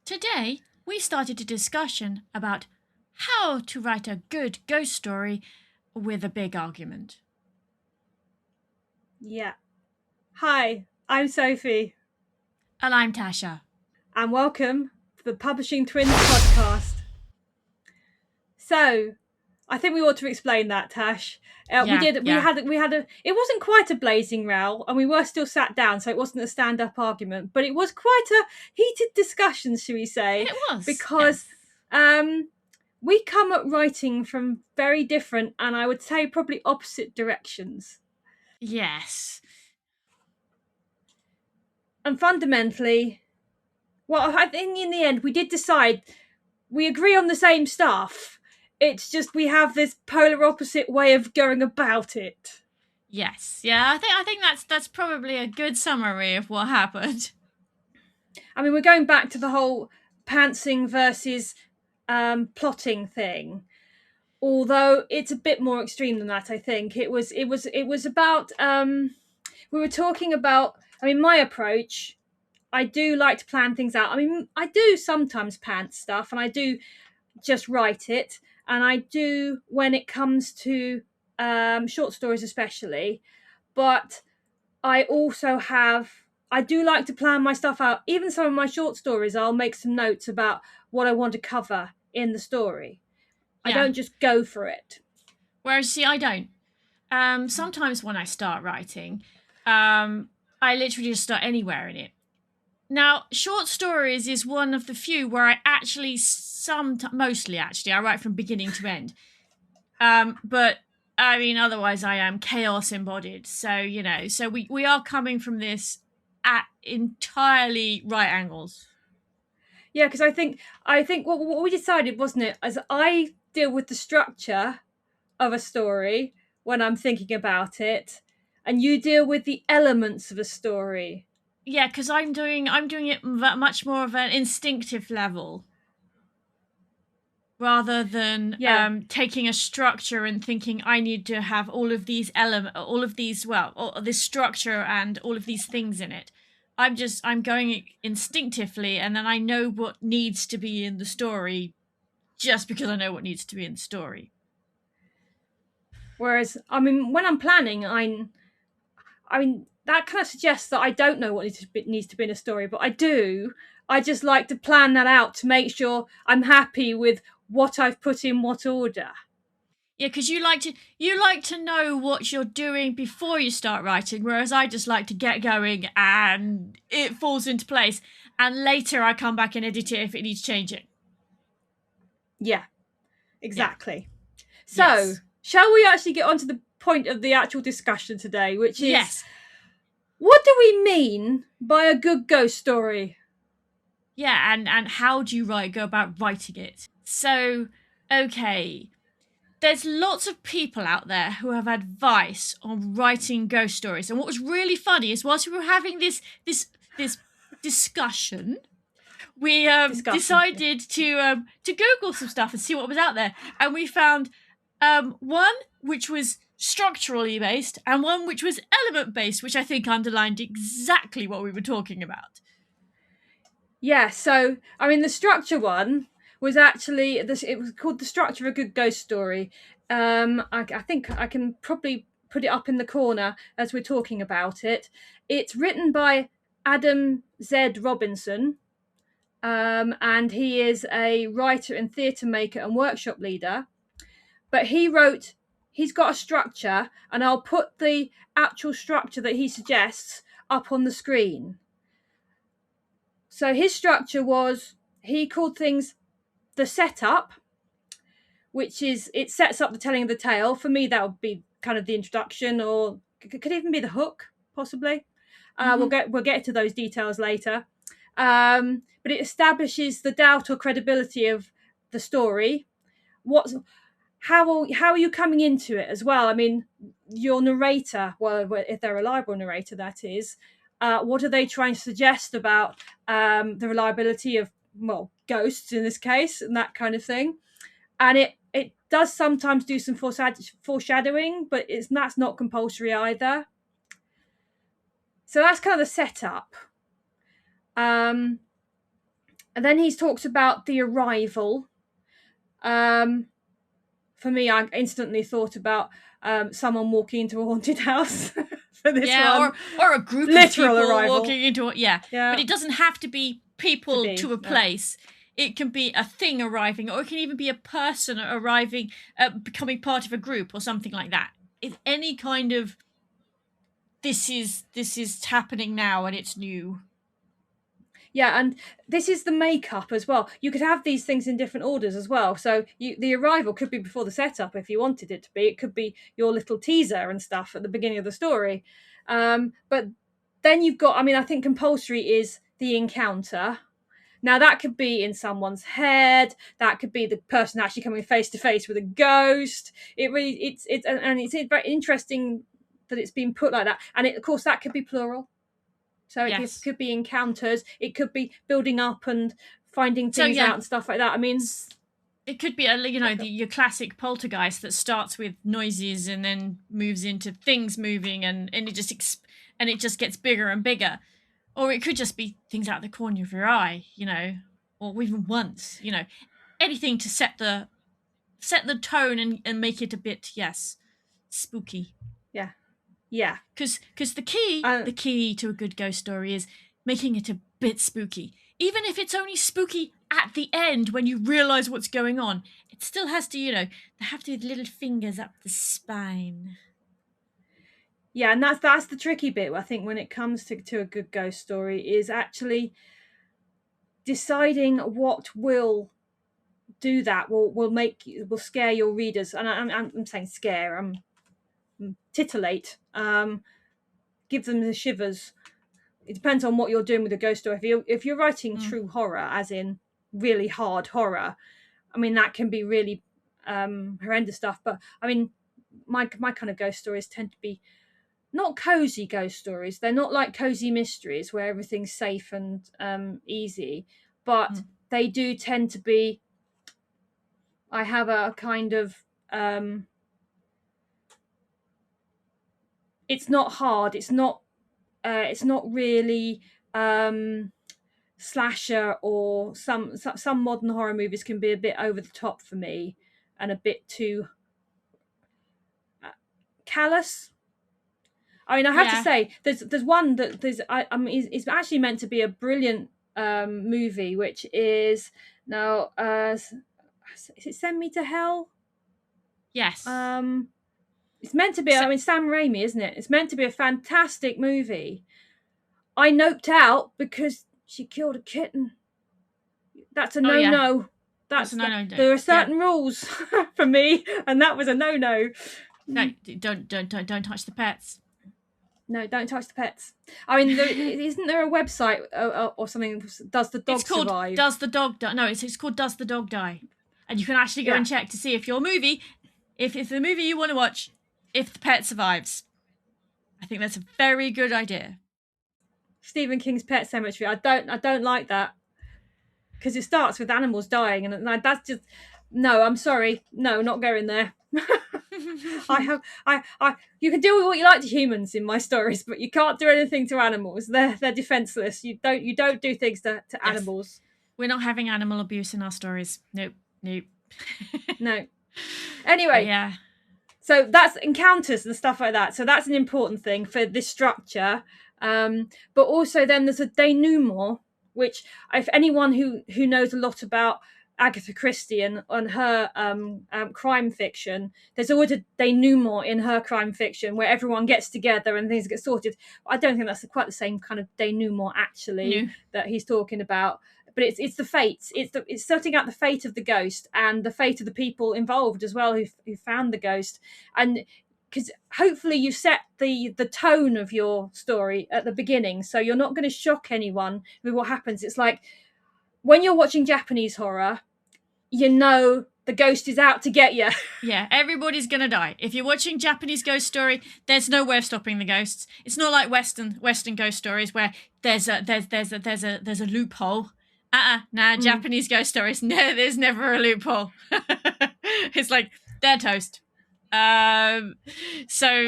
Today, we started a discussion about how to write a good ghost story with a big argument. Yeah. Hi, I'm Sophie, And I'm Tasha. and welcome to the Publishing Twins podcast. So, I think we ought to explain that, Tash. We Yeah. had a. It wasn't quite a blazing row, and we were still sat down, so it wasn't a stand-up argument, but it was quite a heated discussion, shall we say? It was, Because yes. we come at writing from very different, and I would say probably opposite directions. Yes. And fundamentally, well, I think in the end we did decide we agree on the same stuff. It's just we have this polar opposite way of going about it. Yes. Yeah, I think that's probably a good summary of what happened. I mean, we're going back to the whole pantsing versus plotting thing. Although it's a bit more extreme than that, I think it was about. We were talking about. I mean, my approach. I do like to plan things out. I mean, I do sometimes pants stuff, and I do just write it, and I do when it comes to short stories especially, but I also I do like to plan my stuff out. Even some of my short stories, I'll make some notes about what I want to cover in the story. I Yeah. don't just go for it. Whereas, see, I don't. Sometimes when I start writing, I literally just start anywhere in it. Now, short stories is one of the few where I actually mostly actually I write from beginning to end. But I mean, otherwise I am chaos embodied. So so we are coming from this at entirely right angles. Yeah, because I think what we decided, wasn't it, as I deal with the structure of a story when I'm thinking about it, and you deal with the elements of a story. Yeah, because I'm doing it much more of an instinctive level rather than Yeah. taking a structure and thinking I need to have all of these all this structure and all of these things in it. I'm going instinctively, and then I know what needs to be in the story just because I know what needs to be in the story. Whereas, I mean, when I'm planning, I mean, that kind of suggests that I don't know what needs to be in a story, but I do. I just like to plan that out to make sure I'm happy with what I've put in what order. Yeah, because you like to know what you're doing before you start writing, whereas I just like to get going and it falls into place, and later I come back and edit it if it needs changing. Yeah, Yeah. exactly. So, Yes. shall we actually get on to the point of the actual discussion today, which is, Yes. what do we mean by a good ghost story? Yeah, and how do you go about writing it? So, okay. There's lots of people out there who have advice on writing ghost stories. And what was really funny is whilst we were having this discussion, we Discussion. decided to Google some stuff and see what was out there. And we found one which was structurally based and one which was element based, which I think underlined exactly what we were talking about. Yeah, so, I mean, the structure one was actually, it was called The Structure of a Good Ghost Story. I think I can probably put it up in the corner as we're talking about it. It's written by Adam Z. Robinson, and he is a writer and theatre maker and workshop leader. But he's got a structure, and I'll put the actual structure that he suggests up on the screen. So his structure was, he called things the setup, which is, it sets up the telling of the tale. For me, that would be kind of the introduction, or could even be the hook, possibly. We'll get to those details later. But it establishes the doubt or credibility of the story. How are you coming into it as well? I mean, your narrator, well, if they're a reliable narrator, that is, what are they trying to suggest about the reliability of, well, ghosts in this case, and that kind of thing? And it does sometimes do some foreshadowing, but that's not compulsory either. So that's kind of the setup. And then he's talked about the arrival. For me, I instantly thought about someone walking into a haunted house for this one. Or a group Literal of people arrival. walking into it. Yeah. But it doesn't have to be people to a place. It can be a thing arriving, or it can even be a person arriving, becoming part of a group or something like that. It's any kind of this is happening now and it's new. Yeah, and this is the makeup as well. You could have these things in different orders as well. So the arrival could be before the setup if you wanted it to be. It could be your little teaser and stuff at the beginning of the story. But then you've got, I think compulsory is the encounter. Now that could be in someone's head. That could be the person actually coming face to face with a ghost. It's very interesting that it's been put like that. And of course, that could be plural. So it could be encounters. It could be building up and finding things out and stuff like that. It could be your classic poltergeist that starts with noises and then moves into things moving, and it just gets bigger and bigger. Or it could just be things out the corner of your eye, or even once, anything to set the tone and make it a bit spooky. Yeah. Because the key to a good ghost story is making it a bit spooky. Even if it's only spooky at the end when you realise what's going on, it still has to, there have to be little fingers up the spine. Yeah, and that's the tricky bit, I think, when it comes to a good ghost story, is actually deciding what will do that, will scare your readers. And I'm saying scare, titillate, give them the shivers. It depends on what you're doing with a ghost story. If you're writing true horror, as in really hard horror, that can be really horrendous stuff. But my kind of ghost stories tend to be not cozy ghost stories. They're not like cozy mysteries where everything's safe and easy, but they do tend to be. I have a kind of it's not hard. It's not really slasher, or some modern horror movies can be a bit over the top for me and a bit too callous. I have to say, there's one that is actually meant to be a brilliant movie, which is now is it Send Me to Hell? Yes. It's meant to be. Sam Raimi, isn't it? It's meant to be a fantastic movie. I noped out because she killed a kitten. That's a no-no. That's a no-no. There are certain rules for me, and that was a no-no. No, don't touch the pets. No, don't touch the pets. Isn't there a website or something? Does the dog survive? Does the dog die? No, it's called Does the Dog Die? And you can actually go and check to see if your movie, if the movie you want to watch, if the pet survives. I think that's a very good idea. Stephen King's Pet Cemetery. I don't like that, because it starts with animals dying, and that's just no. I'm sorry, no, not going there. You can do what you like to humans in my stories, but you can't do anything to animals. They're defenseless. You don't do things to animals. We're not having animal abuse in our stories. Nope. No. Anyway, yeah. So that's encounters and stuff like that. So that's an important thing for this structure. But also then there's a denouement, which if anyone who knows a lot about Agatha Christie and her crime fiction, there's always a denouement in her crime fiction where everyone gets together and things get sorted. I don't think that's quite the same kind of denouement actually that he's talking about. But it's the fates. It's sorting out the fate of the ghost and the fate of the people involved as well who found the ghost. And because hopefully you set the tone of your story at the beginning, so you're not going to shock anyone with what happens. It's like when you're watching Japanese horror, the ghost is out to get you. Yeah, everybody's gonna die. If you're watching Japanese ghost story, there's no way of stopping the ghosts. It's not like Western ghost stories where there's a loophole. Japanese ghost stories, no, there's never a loophole. It's like they're toast. So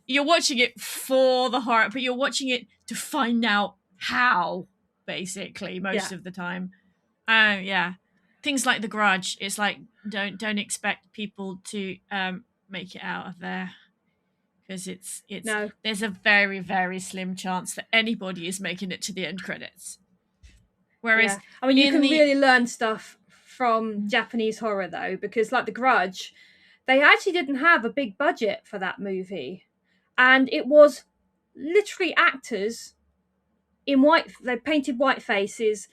you're watching it for the horror, but you're watching it to find out how, basically, most of the time. Yeah. Things like The Grudge. It's like don't expect people to make it out of there, because it's No. there's a very, very slim chance that anybody is making it to the end credits. Whereas Yeah. I mean, you in can the really learn stuff from Japanese horror though, because like The Grudge, they actually didn't have a big budget for that movie, and it was literally actors in white. They painted white faces,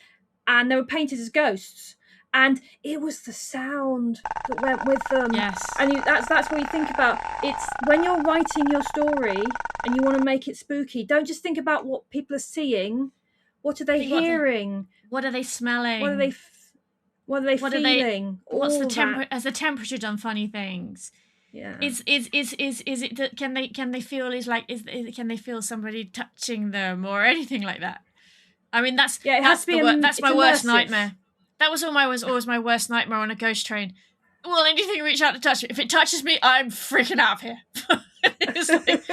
and they were painted as ghosts, and it was the sound that went with them. yes, And that's what you think about. It's when you're writing your story and you want to make it spooky, don't just think about what people are seeing. What are they think hearing? what are they What are they smelling? what are they What are they? feeling? What's the All that. temper? Has the temperature done funny things? Yeah. Is it that can they feel can they feel somebody touching them or anything like that? I mean Yeah, it has to be that's it's my worst immersive. nightmare. That was always my worst nightmare on a ghost train. Will anything reach out to touch me? If it touches me, I'm freaking out of here. It's like,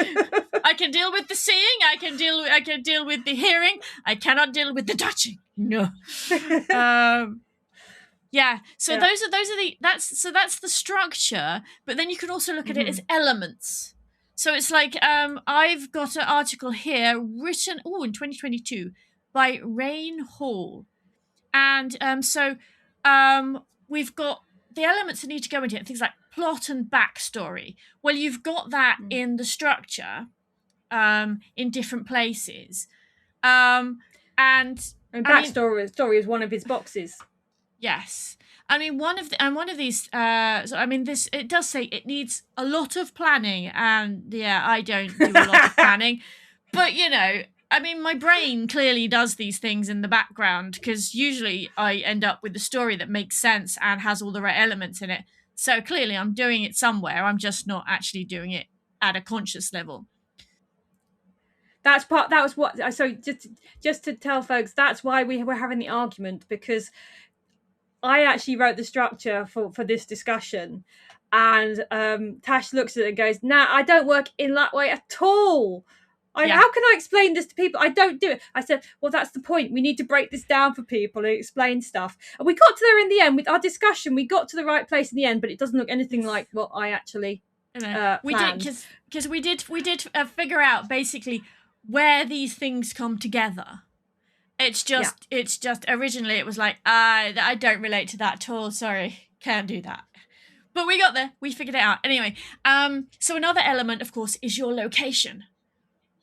I can deal with the seeing, I can deal with the hearing. I cannot deal with the touching. No. Yeah. So Yeah. those are that's the structure, but then you can also look at it as elements. So it's like I've got an article here written in 2022 by Rain Hall. And we've got the elements that need to go into it, things like plot and backstory. Well, you've got that in the structure in different places. And And I mean, backstory story is one of his boxes. yes. I mean, one of these. So I mean, this it does say it needs a lot of planning, and yeah, I don't do a lot of planning, but I mean, my brain clearly does these things in the background, because usually I end up with a story that makes sense and has all the right elements in it. So clearly, I'm doing it somewhere. I'm just not actually doing it at a conscious level. That was what. So just to tell folks, that's why we were having the argument, because I actually wrote the structure for this discussion, and Tash looks at it and goes, "Nah, I don't work in that way at all. Yeah. How can I explain this to people? I don't do it." I said, "Well, that's the point. We need to break this down for people and explain stuff." And we got to there in the end with our discussion. We got to the right place in the end, but it doesn't look anything like what I actually We planned. did, because we did figure out basically where these things come together. It's just originally it was like I don't relate to that at all. Sorry, can't do that. But we got there. We figured it out. Anyway, so another element, of course, is your location.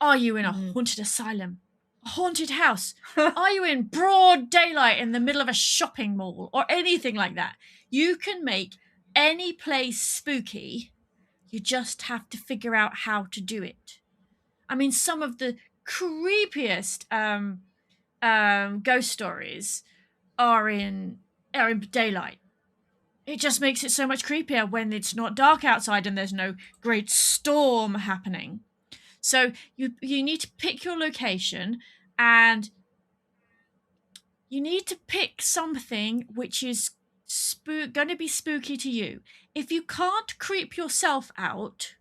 Are you in a haunted asylum? A haunted house? Are you in broad daylight in the middle of a shopping mall or anything like that? You can make any place spooky. You just have to figure out how to do it. I mean, some of the creepiest ghost stories are in daylight. It just makes it so much creepier when it's not dark outside and there's no great storm happening. So you need to pick your location, and you need to pick something which is going to be spooky to you. If you can't creep yourself out,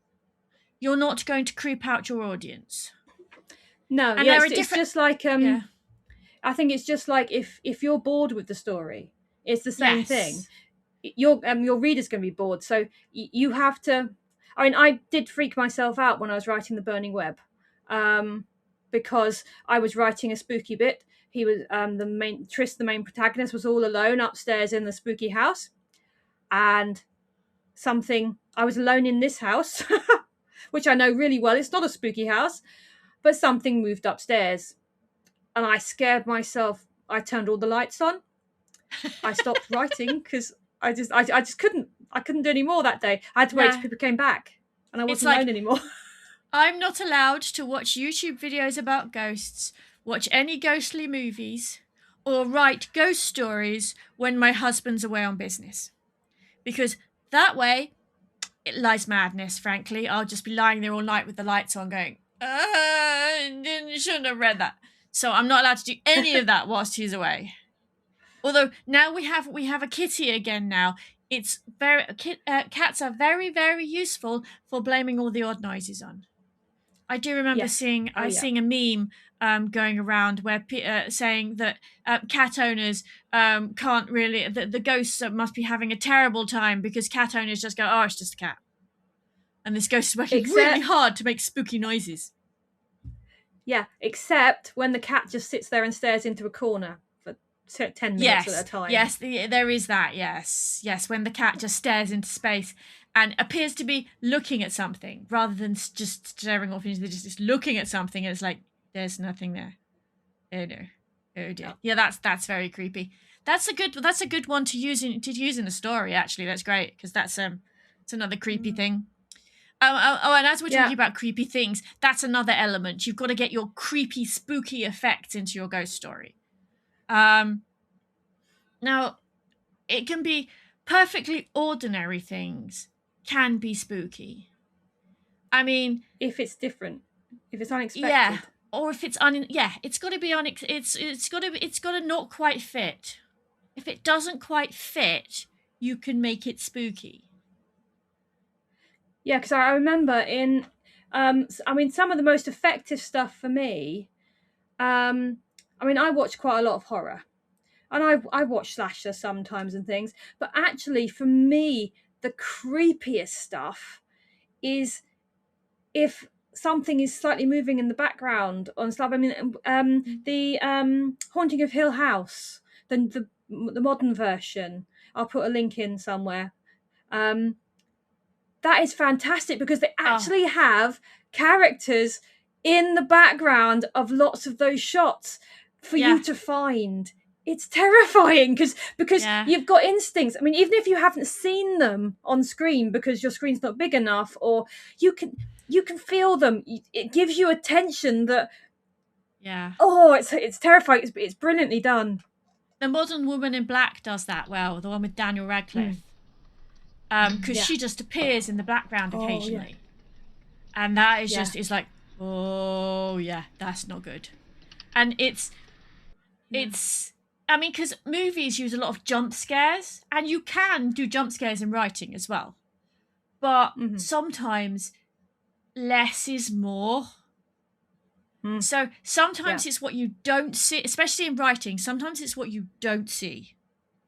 you're not going to creep out your audience. No, And yeah, there are it's different. just like Yeah. I think it's just like if you're bored with the story, it's the same Yes. thing. Your reader's going to be bored, so you have to. I mean, I did freak myself out when I was writing the Burning Web, because I was writing a spooky bit. He was the main protagonist, was all alone upstairs in the spooky house, and I was alone in this house, which I know really well. It's not a spooky house, but something moved upstairs, and I scared myself. I turned all the lights on. I stopped writing because I just couldn't do any more that day. I had to wait till people came back, and I It's wasn't like alone anymore. I'm not allowed to watch YouTube videos about ghosts, watch any ghostly movies, or write ghost stories when my husband's away on business. Because that way, it lies madness, frankly. I'll just be lying there all night with the lights on going, shouldn't have read that. So I'm not allowed to do any of that whilst he's away. Although now we have a kitty again now. It's cats are very, very useful for blaming all the odd noises on. I do remember Yes. seeing Oh, yeah. seeing a meme going around where saying that cat owners can't really, the ghosts must be having a terrible time because cat owners just go, oh, it's just a cat. And this ghost is working really hard to make spooky noises. Yeah, except when the cat just sits there and stares into a corner for 10 minutes at a time. Yes, there is that, yes. Yes, when the cat just stares into space and appears to be looking at something rather than just staring off into the distance, looking at something, and it's like, there's nothing there. Oh no. Oh dear. Yeah, that's very creepy. That's a good one to use in a story, actually. That's great, because it's another creepy thing. And as we're talking about creepy things, that's another element. You've got to get your creepy, spooky effects into your ghost story. Now, it can be perfectly ordinary things can be spooky. I mean, if it's different, if it's unexpected, yeah, or if it's it's got to be it's got to not quite fit. If it doesn't quite fit, you can make it spooky. Yeah, because I remember in, some of the most effective stuff for me, I watch quite a lot of horror, and I watch slasher sometimes and things, but actually for me, the creepiest stuff is if something is slightly moving in the background on stuff. I mean, the Haunting of Hill House, the modern version, I'll put a link in somewhere. That is fantastic because they actually have characters in the background of lots of those shots for you to find. It's terrifying because you've got instincts. I mean, even if you haven't seen them on screen because your screen's not big enough, or you can feel them. It gives you a tension that it's terrifying. It's brilliantly done. The Modern Woman in Black does that well, the one with Daniel Radcliffe. Because she just appears in the background occasionally. And that is just, it's like, oh yeah, that's not good. And it's I mean, because movies use a lot of jump scares, and you can do jump scares in writing as well. But sometimes less is more. So sometimes it's what you don't see, especially in writing. Sometimes it's what you don't see.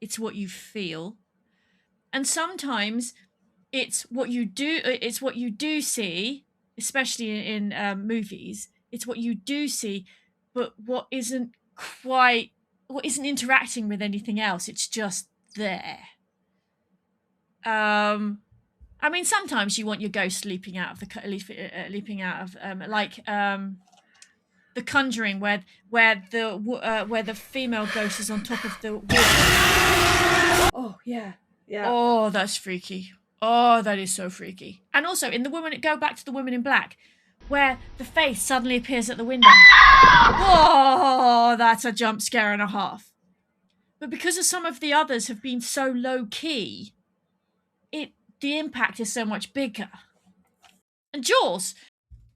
It's what you feel. And sometimes it's what you do. It's what you do see, especially in movies. It's what you do see, but what isn't interacting with anything else. It's just there. I mean, sometimes you want your ghost leaping out of The Conjuring, where the female ghost is on top of the wood. Oh yeah. Yeah. Oh, that's freaky. Oh, that is so freaky. And also go back to the Woman in Black, where the face suddenly appears at the window. Oh, that's a jump scare and a half. But because of some of the others have been so low key, the impact is so much bigger. And Jaws,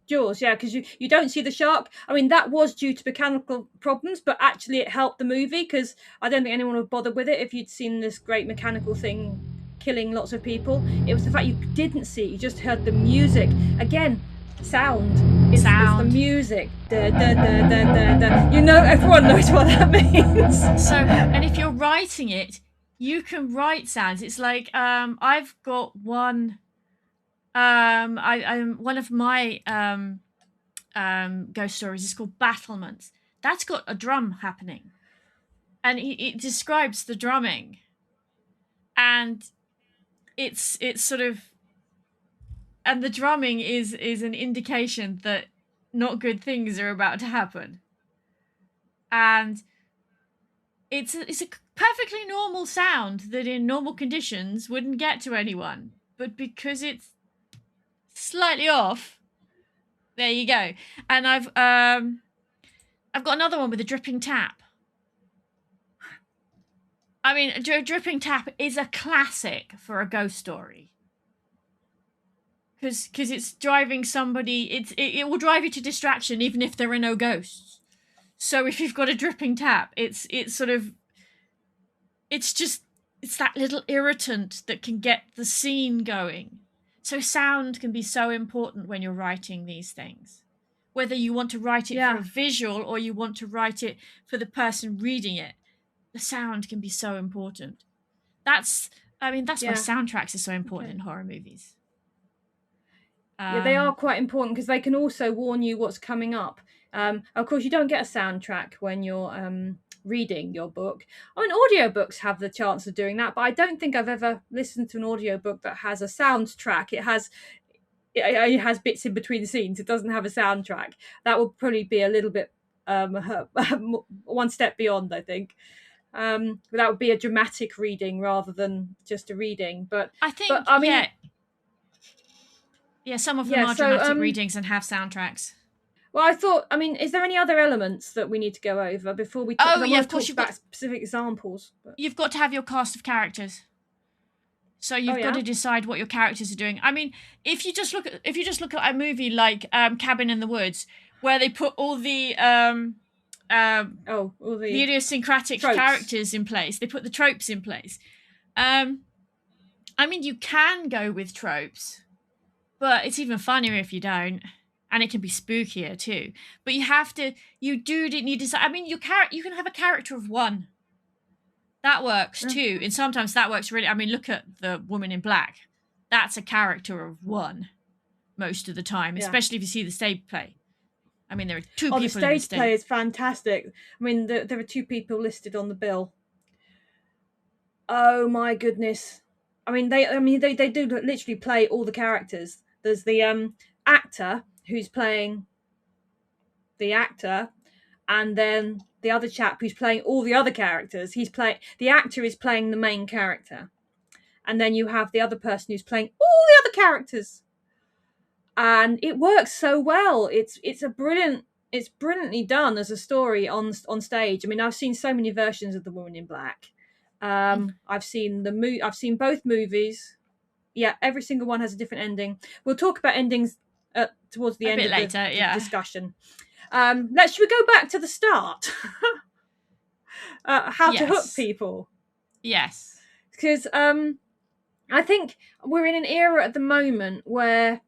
yeah, because you don't see the shark. I mean, that was due to mechanical problems, but actually it helped the movie, because I don't think anyone would bother with it if you'd seen this great mechanical thing killing lots of people. It was the fact you didn't see it, you just heard the music. Again, sound. It's the music. Da, da, da, da, da, da. You know, everyone knows what that means. So, and if you're writing it, you can write sounds. It's like, I've got one... one of my ghost stories is called Battlements. That's got a drum happening, and it describes the drumming, and it's sort of, and the drumming is an indication that not good things are about to happen, and it's a perfectly normal sound that in normal conditions wouldn't get to anyone, but because it's slightly off, there you go. And I've got another one with a dripping tap. I mean, a dripping tap is a classic for a ghost story, because it's driving somebody. It will drive you to distraction even if there are no ghosts. So if you've got a dripping tap, it's that little irritant that can get the scene going. So sound can be so important when you're writing these things. whether you want to write it for a visual or you want to write it for the person reading it. The sound can be so important. That's why soundtracks are so important in horror movies. Yeah, they are quite important because they can also warn you what's coming up. Of course, you don't get a soundtrack when you're reading your book. I mean, audiobooks have the chance of doing that, but I don't think I've ever listened to an audiobook that has a soundtrack. It has bits in between the scenes. It doesn't have a soundtrack. That would probably be a little bit one step beyond, I think. That would be a dramatic reading rather than just a reading. But I think, some of them are dramatic readings and have soundtracks. Well, is there any other elements that we need to go over before we talk? Of course, you've got specific examples. But... You've got to have your cast of characters. So you've got to decide what your characters are doing. I mean, if you just look at a movie like Cabin in the Woods, where they put all the idiosyncratic characters in place, they put the tropes in place. I mean, you can go with tropes, but it's even funnier if you don't, and it can be spookier too. But you need to. I mean, you can have a character of one. That works too, and sometimes that works really. I mean, look at the Woman in Black. That's a character of one most of the time, especially if you see the stage play. I mean, there are two people. The stage play is fantastic. I mean, there are 2 people listed on the bill. Oh my goodness! I mean, they do literally play all the characters. There's the actor who's playing the actor, and then the other chap who's playing all the other characters. The actor is playing the main character, and then you have the other person who's playing all the other characters, and it works so well. It's brilliantly done as a story on stage. I mean, I've seen so many versions of The Woman in Black. I've seen both movies. Yeah, every single one has a different ending. We'll talk about endings towards the end of the discussion. Should we go back to the start? How to hook people. Yes. Because I think we're in an era at the moment where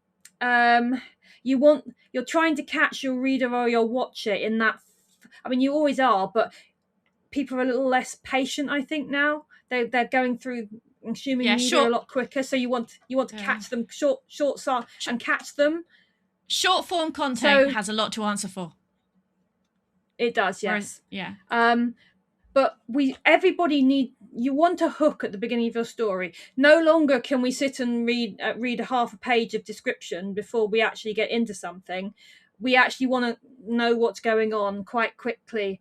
you're trying to catch your reader or your watcher in that. I mean, you always are, but people are a little less patient, I think, now. They're going through consuming media a lot quicker, so you want to catch them short and catch them. Short form content has a lot to answer for. It does, yes. But you want a hook at the beginning of your story. No longer can we sit and read a half a page of description before we actually get into something. We actually want to know what's going on quite quickly.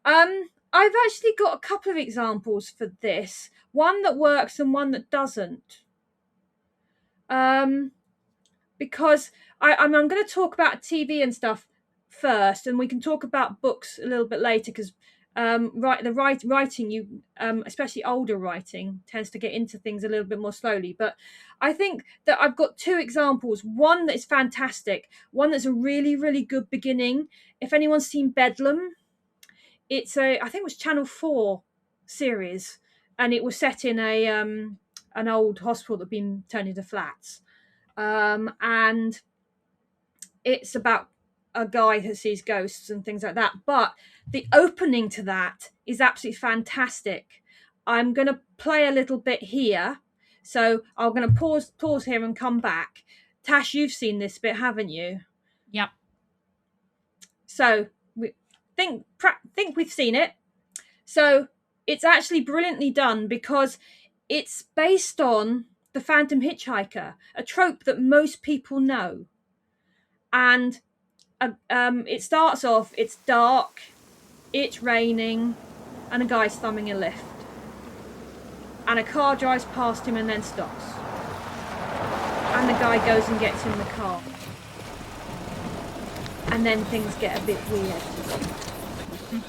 I've actually got a couple of examples for this. One that works and one that doesn't. Because I'm going to talk about TV and stuff first, and we can talk about books a little bit later, because writing, especially older writing, tends to get into things a little bit more slowly. But I think that I've got 2 examples. One that is fantastic, one that's a really, really good beginning. If anyone's seen Bedlam, I think it was Channel 4 series, and it was set in an old hospital that had been turned into flats. And it's about a guy who sees ghosts and things like that. But the opening to that is absolutely fantastic. I'm going to play a little bit here. So I'm going to pause here and come back. Tash, you've seen this bit, haven't you? Yep. So we think we've seen it. So it's actually brilliantly done because it's based on The Phantom Hitchhiker, a trope that most people know. And it starts off, it's dark, it's raining, and a guy's thumbing a lift. And a car drives past him and then stops. And the guy goes and gets in the car. And then things get a bit weird.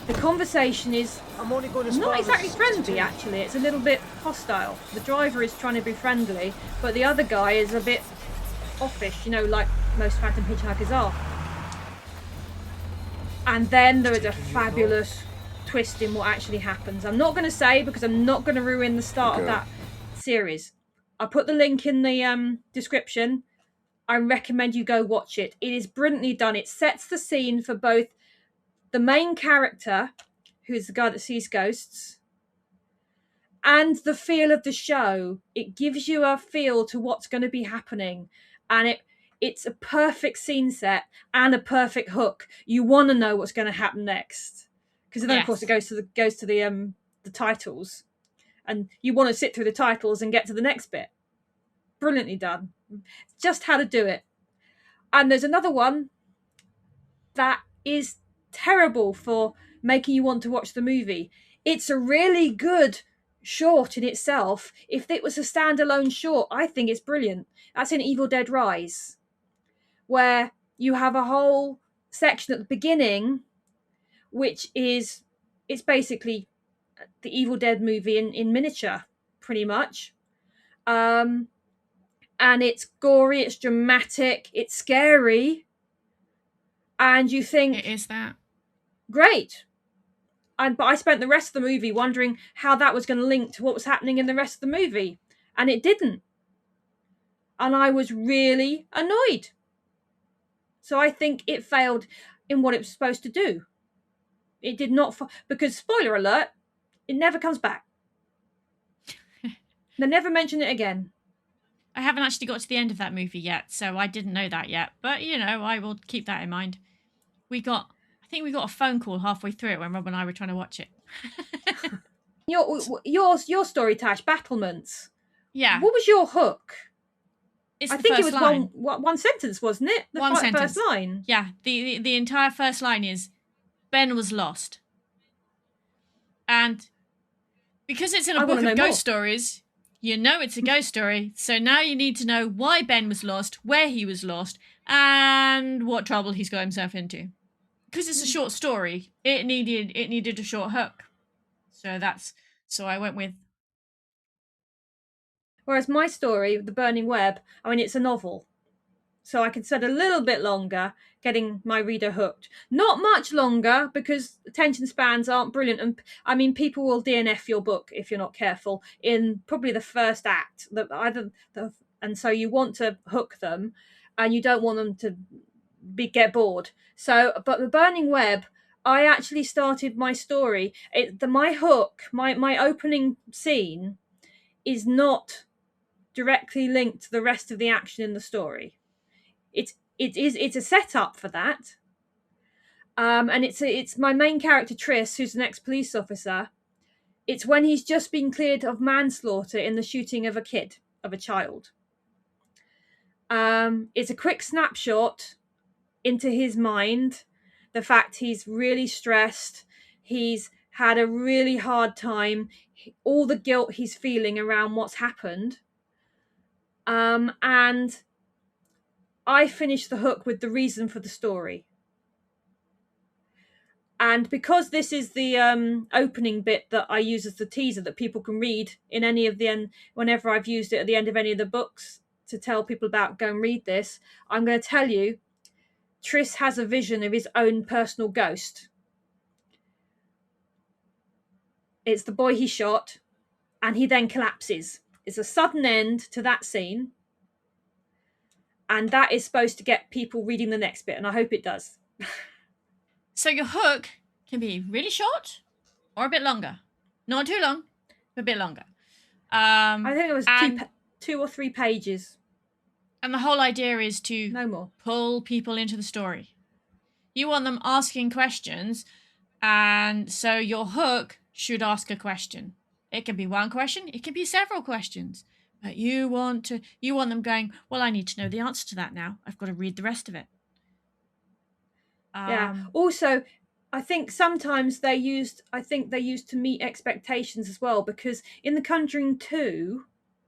The conversation is not exactly friendly, actually. It's a little bit hostile. The driver is trying to be friendly, but the other guy is a bit offish, like most Phantom Hitchhikers are. And then there is a fabulous twist in what actually happens. I'm not going to say, because I'm not going to ruin the start of that series. I'll put the link in the description. I recommend you go watch it. It is brilliantly done. It sets the scene for both the main character, who's the guy that sees ghosts, and the feel of the show. It gives you a feel to what's going to be happening, and it's a perfect scene set and a perfect hook. You want to know what's going to happen next, because then of course it goes to the titles, and you want to sit through the titles and get to the next bit. Brilliantly done. Just how to do it. And there's another one that is terrible for making you want to watch the movie. It's a really good short in itself. If it was a standalone short, I think it's brilliant. That's in Evil Dead Rise, where you have a whole section at the beginning, which is, it's basically the Evil Dead movie in miniature, pretty much. And it's gory, it's dramatic, it's scary, and you think, It is that. Great. But I spent the rest of the movie wondering how that was going to link to what was happening in the rest of the movie, and it didn't. And I was really annoyed. So I think it failed in what it was supposed to do. It did not, because, spoiler alert, it never comes back. They never mention it again. I haven't actually got to the end of that movie yet, so I didn't know that yet. But, I will keep that in mind. I think we got a phone call halfway through it when Rob and I were trying to watch it. Your story, Tash, Battlements. Yeah. What was your hook? It's I the think it first was line. one sentence, wasn't it? One sentence. First line. Yeah, the entire first line is, Ben was lost. And because it's in a book of ghost stories, you know it's a ghost story, so now you need to know why Ben was lost, where he was lost, and what trouble he's got himself into. Because it's a short story, it needed a short hook. So I went with. Whereas my story, The Burning Web, I mean, it's a novel. So I can spend a little bit longer getting my reader hooked. Not much longer, because attention spans aren't brilliant. And I mean, people will DNF your book if you're not careful in probably the first act. And so you want to hook them, and you don't want them to get bored. So, but The Burning Web, I actually started my story. My hook, my opening scene, is not directly linked to the rest of the action in the story. It's a setup for that, and it's my main character Triss, who's an ex-police officer. It's when he's just been cleared of manslaughter in the shooting of a child. It's a quick snapshot into his mind, the fact he's really stressed, he's had a really hard time, all the guilt he's feeling around what's happened, and I finished the hook with the reason for the story. And because this is the opening bit that I use as the teaser that people can read in any of the end, whenever I've used it at the end of any of the books to tell people about, go and read this, I'm going to tell you, Triss has a vision of his own personal ghost. It's the boy he shot, and he then collapses. It's a sudden end to that scene, and that is supposed to get people reading the next bit, and I hope it does. So your hook can be really short or a bit longer. Not too long, but a bit longer. I think it was 2 or 3 pages. And the whole idea is to no more pull people into the story. You want them asking questions, and so your hook should ask a question. It can be one question, it can be several questions. But you want them going, well, I need to know the answer to that now. I've got to read the rest of it. Yeah. Also, I think sometimes they're used to meet expectations as well, because in The Conjuring 2,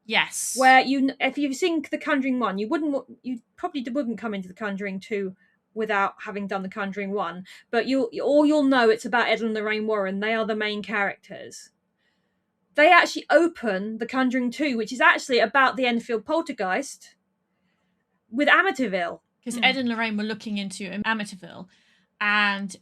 yes, where if you've seen The Conjuring 1, you probably wouldn't come into The Conjuring 2 without having done The Conjuring 1, but you'll know it's about Ed and Lorraine Warren. They are the main characters. They actually open The Conjuring 2, which is actually about the Enfield poltergeist, with Amityville. Because Ed and Lorraine were looking into Amityville, and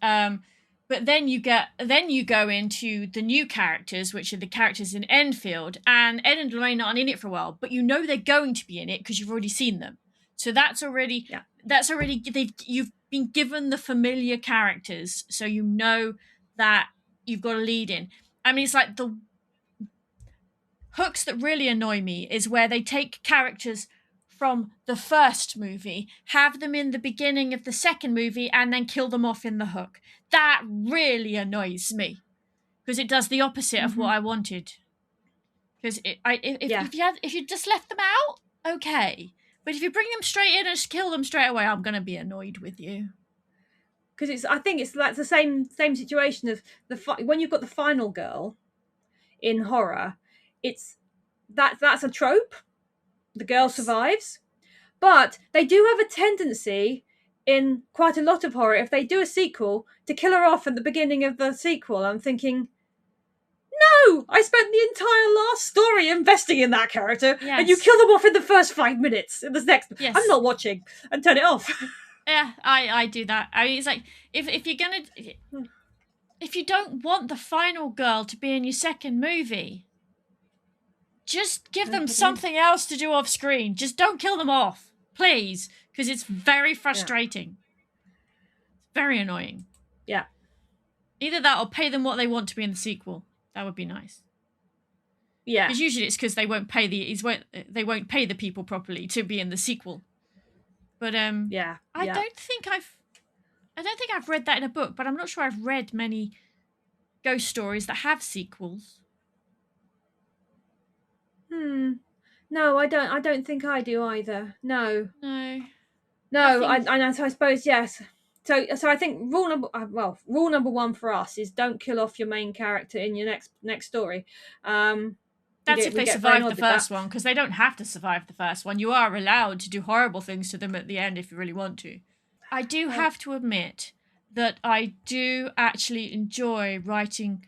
but then you go into the new characters, which are the characters in Enfield, and Ed and Lorraine aren't in it for a while, but you know they're going to be in it because you've already seen them. So that's already you've been given the familiar characters, so you know that you've got a lead in. I mean, it's like the hooks that really annoy me is where they take characters from the first movie, have them in the beginning of the second movie, and then kill them off in the hook. That really annoys me because it does the opposite of what I wanted. Because if you just left them out, okay, but if you bring them straight in and just kill them straight away, I'm gonna be annoyed with you. Because I think it's like the same situation as when you've got the final girl in horror. It's that's a trope. The girl survives, but they do have a tendency in quite a lot of horror, if they do a sequel, to kill her off at the beginning of the sequel. I'm thinking, no, I spent the entire last story investing in that character, and you kill them off in the first 5 minutes. In the next, I'm not watching, and turn it off. Yeah, I do that. I mean, it's like if you don't want the final girl to be in your second movie, just give them something else to do off screen. Just don't kill them off, please, because it's very frustrating. It's very annoying. Yeah. Either that or pay them what they want to be in the sequel. That would be nice. Yeah. Because usually it's because they won't pay the people properly to be in the sequel. But I don't think I've read that in a book, but I'm not sure I've read many ghost stories that have sequels. No, I don't think I do either. No. No. I suppose yes. So I think rule number one for us is don't kill off your main character in your next story. That's if they survive the first one, because they don't have to survive the first one. You are allowed to do horrible things to them at the end if you really want to. I do have to admit that I do actually enjoy writing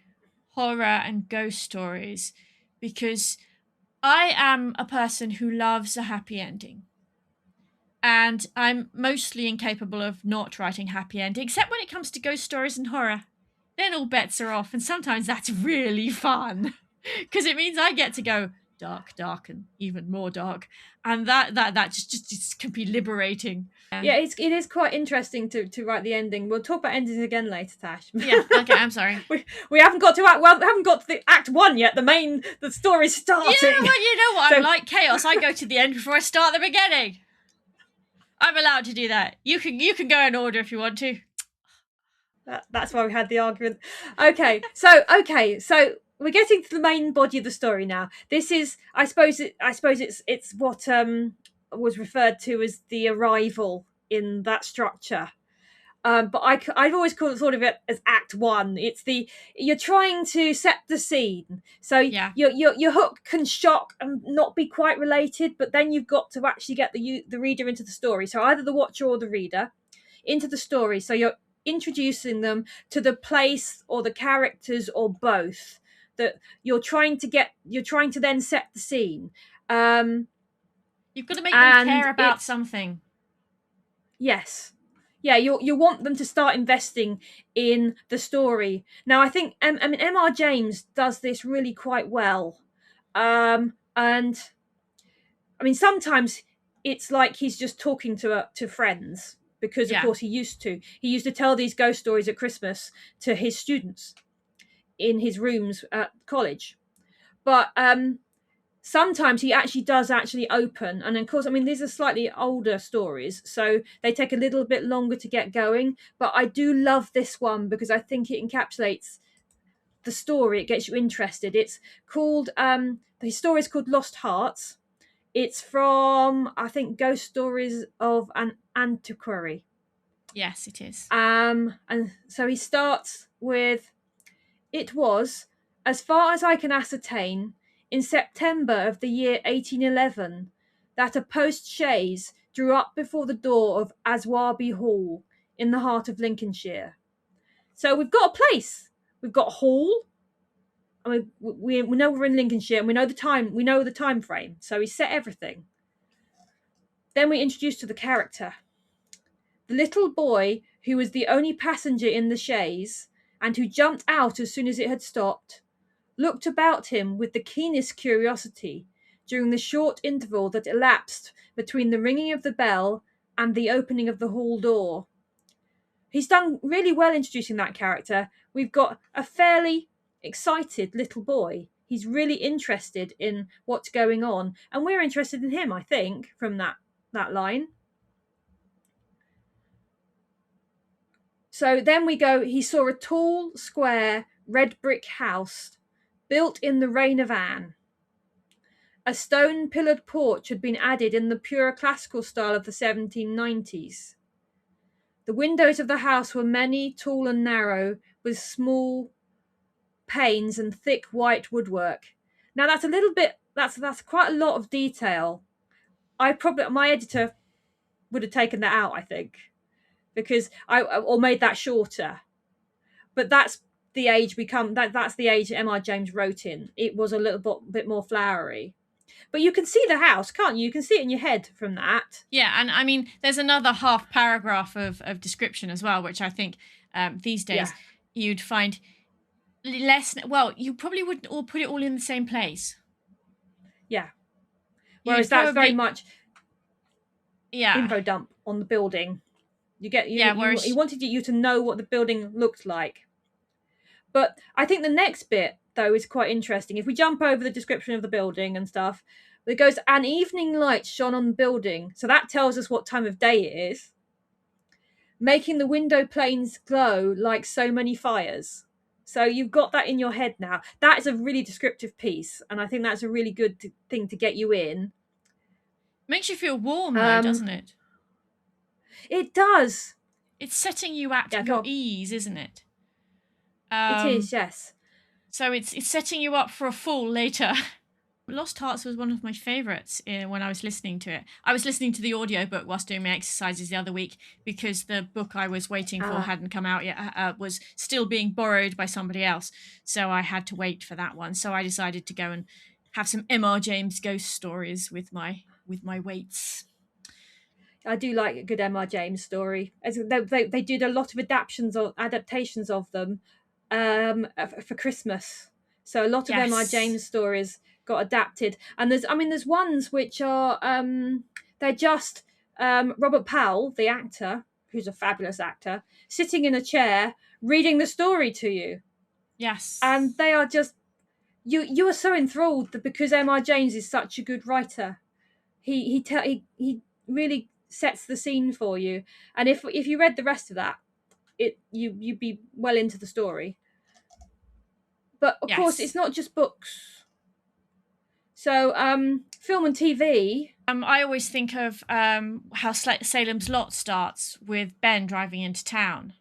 horror and ghost stories because I am a person who loves a happy ending. And I'm mostly incapable of not writing happy ending, except when it comes to ghost stories and horror. Then all bets are off, and sometimes that's really fun. Because it means I get to go dark, and even more dark. And that just can be liberating. Yeah, it is quite interesting to write the ending. We'll talk about endings again later, Tash. Yeah, okay, I'm sorry. we haven't got to the act one yet. The story's starting. Yeah, well, you know what? I'm like chaos. I go to the end before I start the beginning. I'm allowed to do that. You can go in order if you want to. That's why we had the argument. Okay, so we're getting to the main body of the story now. This is, I suppose it's what was referred to as the arrival in that structure. But I've always thought of it as Act One. It's you're trying to set the scene, so your hook can shock and not be quite related, but then you've got to actually get the reader into the story. So either the watcher or the reader into the story. So you're introducing them to the place or the characters or both. That you're trying to then set the scene. You've got to make them care about something. Yes. Yeah, you want them to start investing in the story. Now, I think M.R. James does this really quite well. And I mean, sometimes it's like he's just talking to friends because, of course, he used to tell these ghost stories at Christmas to his students in his rooms at college. But sometimes he actually does open, and of course, I mean, these are slightly older stories, so they take a little bit longer to get going, but I do love this one because I think it encapsulates the story. It gets you interested. It's called the story is called Lost Hearts. It's from, I think, Ghost Stories of an Antiquary. Yes, it is. And so he starts with, it was, as far as I can ascertain, in September of the year 1811, that a post-chaise drew up before the door of Aswarby Hall in the heart of Lincolnshire. So we've got a place. We've got a hall. I mean, we know we're in Lincolnshire, and we know the time. We know the time frame. So he set everything. Then we introduced to the character, the little boy who was the only passenger in the chaise, and who jumped out as soon as it had stopped, looked about him with the keenest curiosity, during the short interval that elapsed between the ringing of the bell and the opening of the hall door. He's done really well introducing that character. We've got a fairly excited little boy. He's really interested in what's going on, and we're interested in him, I think, from that line. So then we go, he saw a tall, square, red brick house built in the reign of Anne. A stone pillared porch had been added in the pure classical style of the 1790s. The windows of the house were many, tall and narrow, with small panes and thick white woodwork. Now that's a little bit, that's quite a lot of detail. My editor would have taken that out, I think, because or made that shorter. But that's the age that's the age M.R. James wrote in. It was a little bit more flowery. But you can see the house, can't you? You can see it in your head from that. Yeah, and I mean, there's another half paragraph of description as well, which I think these days you'd find less. Well, you probably wouldn't all put it all in the same place. Yeah. Whereas that's very much info dump on the building. He wanted you to know what the building looked like. But I think the next bit, though, is quite interesting. If we jump over the description of the building and stuff, it goes, an evening light shone on the building. So that tells us what time of day it is, making the window panes glow like so many fires. So you've got that in your head now. That is a really descriptive piece, and I think that's a really good thing to get you in. Makes you feel warm, though, doesn't it? It does. It's setting you at your ease, isn't it? It is, yes. So it's setting you up for a fall later. Lost Hearts was one of my favourites when I was listening to it. I was listening to the audiobook whilst doing my exercises the other week because the book I was waiting for hadn't come out yet, was still being borrowed by somebody else. So I had to wait for that one. So I decided to go and have some M.R. James ghost stories with my weights. I do like a good M.R. James story. They did a lot of adaptations of them for Christmas. So a lot of M.R. James stories got adapted, and there's ones which are they're just Robert Powell, the actor, who's a fabulous actor, sitting in a chair reading the story to you. Yes, and they are just you are so enthralled because M.R. James is such a good writer. He really sets the scene for you, and if you read the rest of that, you'd be well into the story. But of course, it's not just books. So film and TV. I always think of how Salem's Lot starts with Ben driving into town.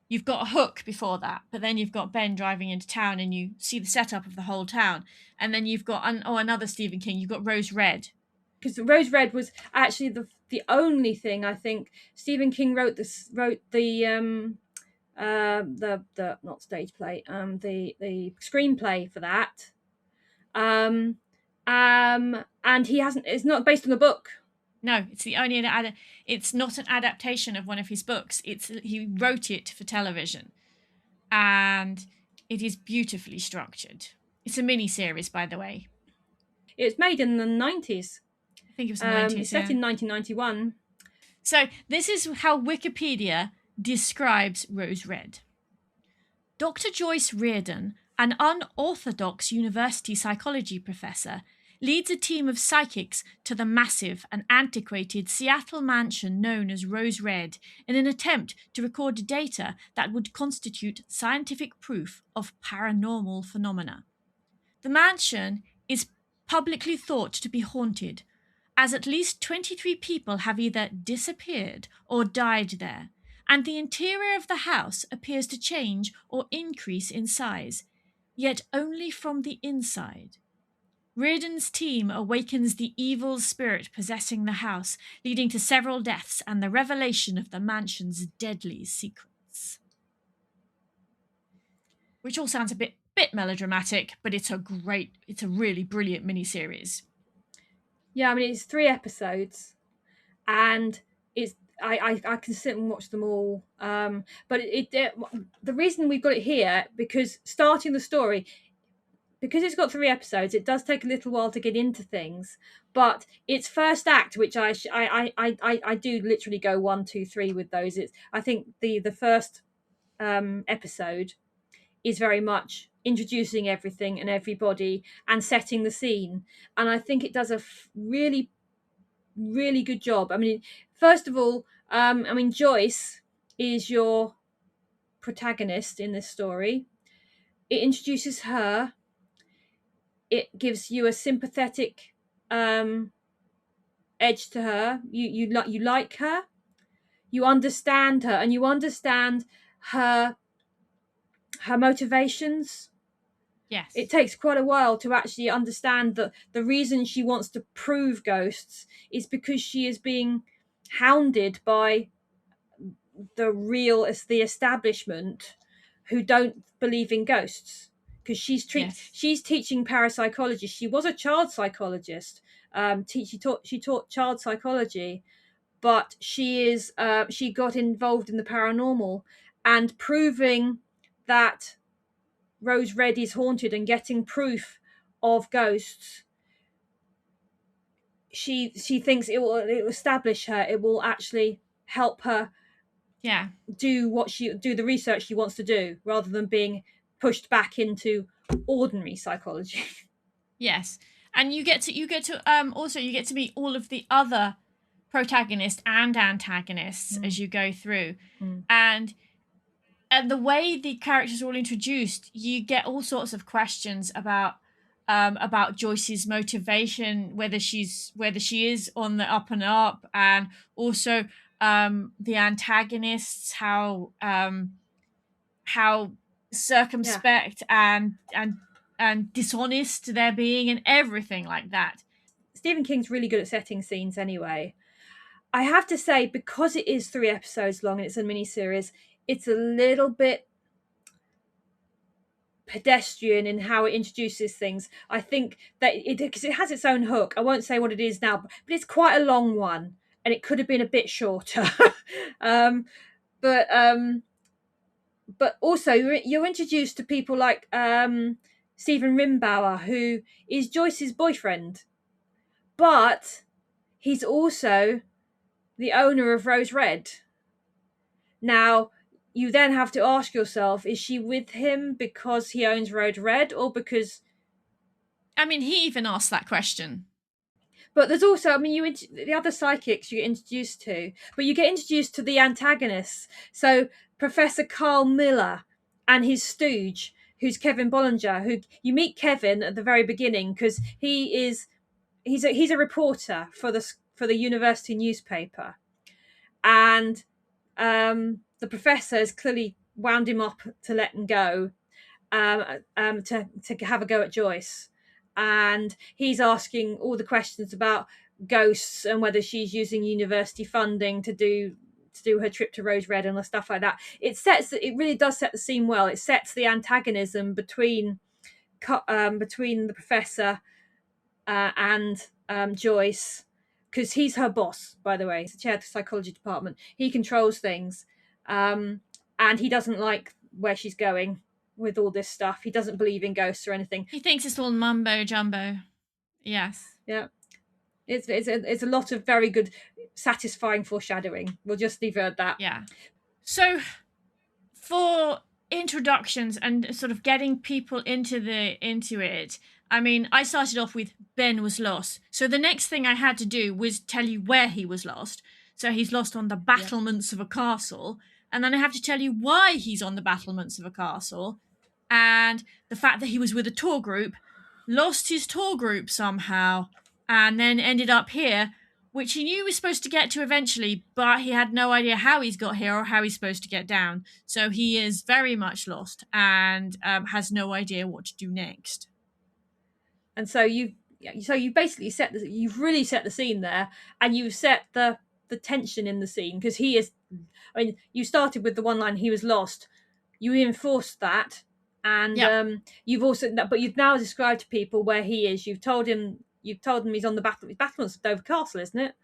You've got a hook before that, but then you've got Ben driving into town and you see the setup of the whole town. And then you've got another Stephen King. You've got Rose Red. Because Rose Red was actually the only thing I think Stephen King wrote the not stage play, the screenplay for that. And he hasn't. It's not based on a book. No, it's the only it's not an adaptation of one of his books. He wrote it for television, and it is beautifully structured. It's a mini series, by the way. It's made in the 90s. I think it was the 90s. It's set in 1991. So this is how Wikipedia describes Rose Red. Dr. Joyce Reardon, an unorthodox university psychology professor, leads a team of psychics to the massive and antiquated Seattle mansion known as Rose Red in an attempt to record data that would constitute scientific proof of paranormal phenomena. The mansion is publicly thought to be haunted, as at least 23 people have either disappeared or died there, and the interior of the house appears to change or increase in size, yet only from the inside. Reardon's team awakens the evil spirit possessing the house, leading to several deaths and the revelation of the mansion's deadly secrets. Which all sounds a bit melodramatic, but it's a really brilliant miniseries. Yeah, I mean it's 3 episodes, and it's I can sit and watch them all. But the reason we've got it here because starting the story. because it's got 3 episodes, it does take a little while to get into things. But its first act, which I do literally go 1, 2, 3 with those. I think the first episode is very much introducing everything and everybody and setting the scene, and I think it does a really, really good job. I mean, first of all, Joyce is your protagonist in this story. It introduces her. It gives you a sympathetic edge to her. You like her. You understand her, and you understand her motivations. Yes. It takes quite a while to actually understand that the reason she wants to prove ghosts is because she is being hounded by the establishment who don't believe in ghosts, because she's teaching parapsychology. She was a child psychologist. She taught child psychology, but she got involved in the paranormal, and proving that Rose Red is haunted and getting proof of ghosts. She thinks it will establish her. It will actually help her do the research she wants to do, rather than being pushed back into ordinary psychology. Yes. And you get to also you get to meet all of the other protagonists and antagonists as you go through. And the way the characters are all introduced, you get all sorts of questions about Joyce's motivation, whether she is on the up and up, and also the antagonists, how circumspect and dishonest they're being, and everything like that. Stephen King's really good at setting scenes anyway. I have to say, because it is 3 episodes long and it's a miniseries, it's a little bit pedestrian in how it introduces things. I think that because it has its own hook. I won't say what it is now, but it's quite a long one, and it could have been a bit shorter. But also you're introduced to people like Stephen Rimbauer, who is Joyce's boyfriend, but he's also the owner of Rose Red. Now, you then have to ask yourself, is she with him because he owns Rose Red, or because... I mean, he even asked that question. But there's also, I mean, the other psychics you get introduced to, but you get introduced to the antagonists. So Professor Carl Miller and his stooge, who's Kevin Bollinger, who you meet Kevin at the very beginning because he's a reporter for the university newspaper, and the professor has clearly wound him up to let him go, to have a go at Joyce. And he's asking all the questions about ghosts and whether she's using university funding to do her trip to Rose Red and stuff like that. It really does set the scene well. It sets the antagonism between the professor and Joyce, because he's her boss, by the way. He's the chair of the psychology department. He controls things, and he doesn't like where she's going with all this stuff. He doesn't believe in ghosts or anything. He thinks it's all mumbo jumbo. Yes. Yeah. It's a lot of very good, satisfying foreshadowing. We'll just leave it at that. Yeah. So, for introductions and sort of getting people into it, I mean, I started off with Ben was lost. So the next thing I had to do was tell you where he was lost. So he's lost on the battlements of a castle. And then I have to tell you why he's on the battlements of a castle. And the fact that he was with a tour group, lost his tour group somehow, and then ended up here, which he knew he was supposed to get to eventually, but he had no idea how he's got here or how he's supposed to get down. So he is very much lost and has no idea what to do next. And so you basically you've really set the scene there, and you've set the tension in the scene, because he is. I mean, you started with the one line, he was lost. You reinforced that, and you've now described to people where he is. You've told him he's on the battlements of Dover Castle, isn't it?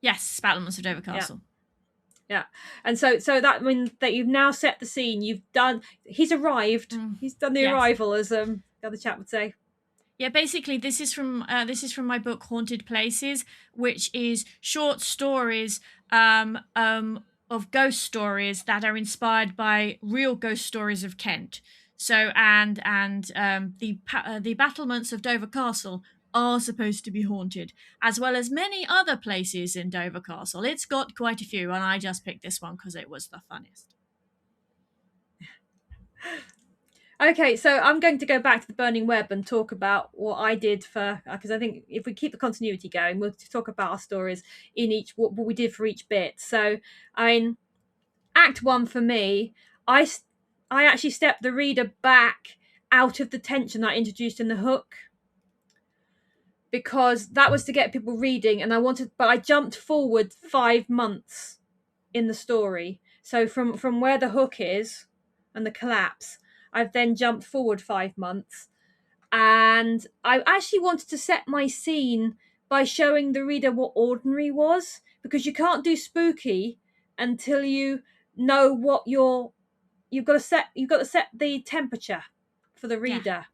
Yes, battlements of Dover Castle. Yeah. And so that means that you've now set the scene. He's arrived. He's done the arrival, as the other chap would say. Yeah, basically, this is from my book Haunted Places, which is short stories of ghost stories that are inspired by real ghost stories of Kent. So the battlements of Dover Castle are supposed to be haunted, as well as many other places in Dover Castle. It's got quite a few, and I just picked this one because it was the funnest. Okay, so I'm going to go back to the Burning Web and talk about what I did for, because I think if we keep the continuity going, we'll talk about our stories in each, what we did for each bit. So, I mean, Act 1 for me, I actually stepped the reader back out of the tension I introduced in the hook, because that was to get people reading, and I jumped forward 5 months in the story. So from where the hook is and the collapse, I've then jumped forward 5 months, and I actually wanted to set my scene by showing the reader what ordinary was, because you can't do spooky until you know what you've got to set the temperature for the Yeah. reader,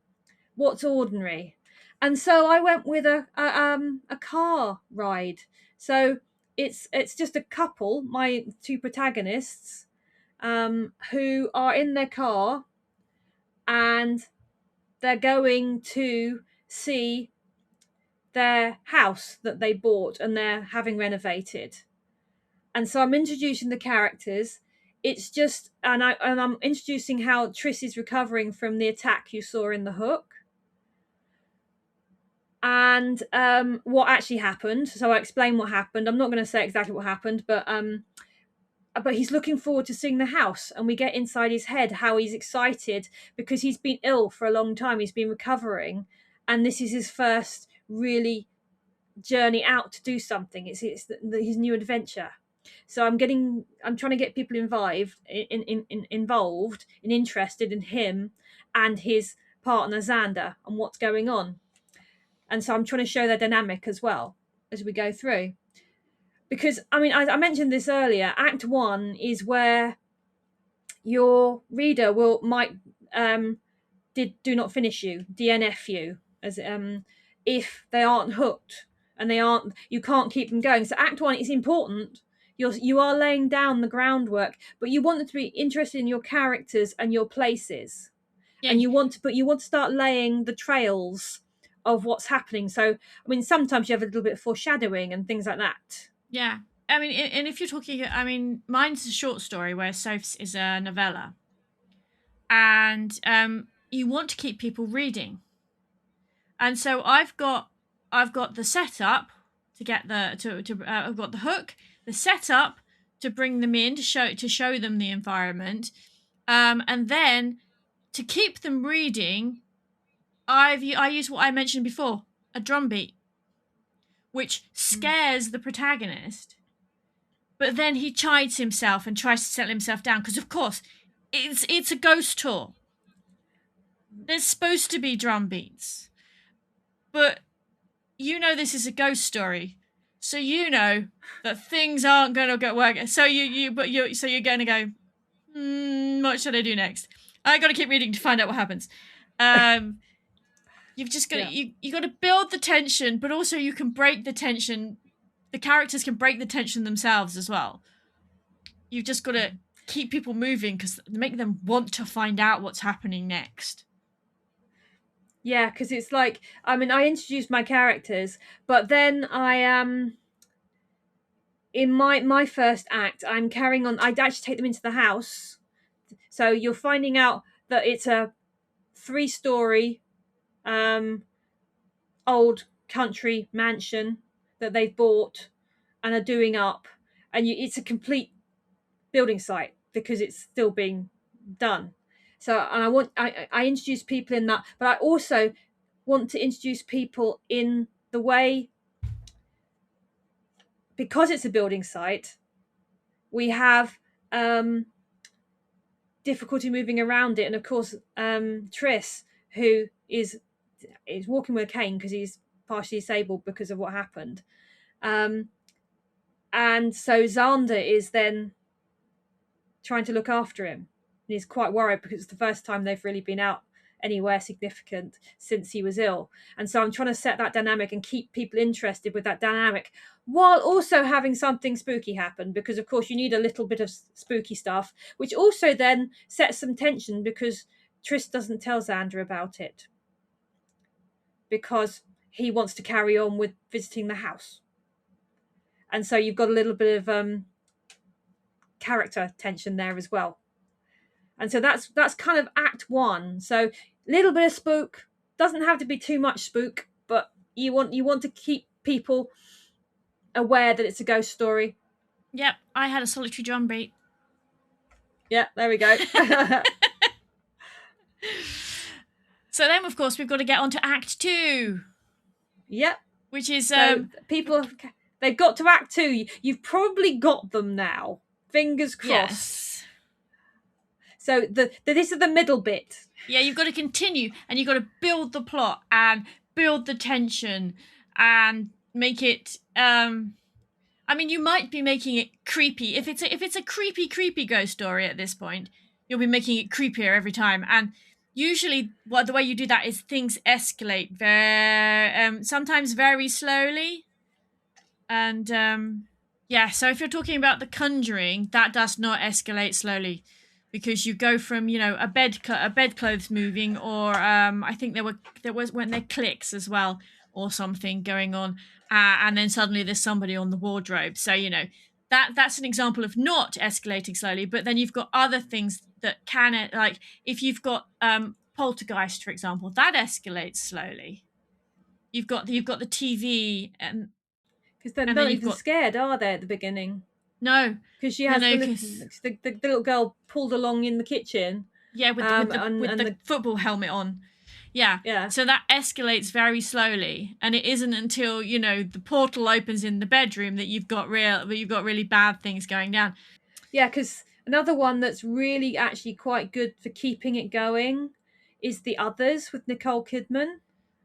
what's ordinary. And so I went with a car ride. So it's just a couple, my two protagonists, who are in their car, and they're going to see their house that they bought, and they're having renovated. And so I'm introducing the characters. It's just, and I'm introducing how Triss is recovering from the attack you saw in the hook, and what actually happened. So I explain what happened. I'm not going to say exactly what happened, but he's looking forward to seeing the house, and we get inside his head how he's excited because he's been ill for a long time. He's been recovering, and this is his first really journey out to do something. It's his new adventure. So I'm trying to get people involved and interested in him and his partner Xander and what's going on. And so I'm trying to show their dynamic as well as we go through. Because, I mean, I mentioned this earlier, Act 1 is where your reader might do not finish you, DNF you, as if they aren't hooked and you can't keep them going. So Act 1 is important. You are laying down the groundwork, but you want them to be interested in your characters and your places. Yeah. And you want to start laying the trails of what's happening. So, I mean, sometimes you have a little bit of foreshadowing and things like that. Yeah. I mean, and if you're talking, I mean, mine's a short story where Soph's is a novella. And you want to keep people reading. And so I've got the setup to get I've got the hook, the setup to bring them in to show them the environment, and then to keep them reading, I use what I mentioned before, a drum beat, which scares the protagonist, but then he chides himself and tries to settle himself down because, of course, it's a ghost tour. There's supposed to be drum beats, but this is a ghost story, so that things aren't going to get work. So you're going to go, what should I do next? I got to keep reading to find out what happens. You've just got you got to build the tension, but also you can break the tension. The characters can break the tension themselves as well. You've just got to keep people moving because make them want to find out what's happening next. Yeah, because it's like, I mean, I introduced my characters, but then in my first act, I'm carrying on. I'd actually take them into the house. So you're finding out that it's a 3-story old country mansion that they've bought and are doing up, and it's a complete building site because it's still being done. So, and I introduce people in that, but I also want to introduce people in the way, because it's a building site, we have difficulty moving around it, and of course Triss, who is walking with a cane because he's partially disabled because of what happened, and so Xander is then trying to look after him, and he's quite worried because it's the first time they've really been out anywhere significant since he was ill. And so I'm trying to set that dynamic and keep people interested with that dynamic, while also having something spooky happen, because of course you need a little bit of spooky stuff, which also then sets some tension, because Tris doesn't tell Xander about it because he wants to carry on with visiting the house. And so you've got a little bit of character tension there as well. And so that's kind of act one. So a little bit of spook, doesn't have to be too much spook, but you want to keep people aware that it's a ghost story. Yep, I had a solitary drum beat. Yeah, there we go. So then, of course, we've got to get on to Act 2. Yep. Which is... So people, they've got to Act 2. You've probably got them now. Fingers crossed. Yes. So this is the middle bit. Yeah, you've got to continue, and you've got to build the plot and build the tension and make it... I mean, you might be making it creepy. If it's a creepy ghost story at this point, you'll be making it creepier every time. And usually, the way you do that is things escalate sometimes very slowly. And so if you're talking about The Conjuring, that does not escalate slowly, because you go from a bedclothes moving, or I think there was when there clicks as well, or something going on. And then suddenly there's somebody on the wardrobe. So, that's an example of not escalating slowly. But then you've got other things that can, like if you've got Poltergeist, for example, that escalates slowly. You've got the TV, and because they're not even scared, are they, at the beginning? No, because she has the little girl pulled along in the kitchen. Yeah, with the football helmet on. Yeah. So that escalates very slowly, and it isn't until the portal opens in the bedroom that you've got really bad things going down. Yeah, because another one that's really actually quite good for keeping it going is The Others with Nicole Kidman.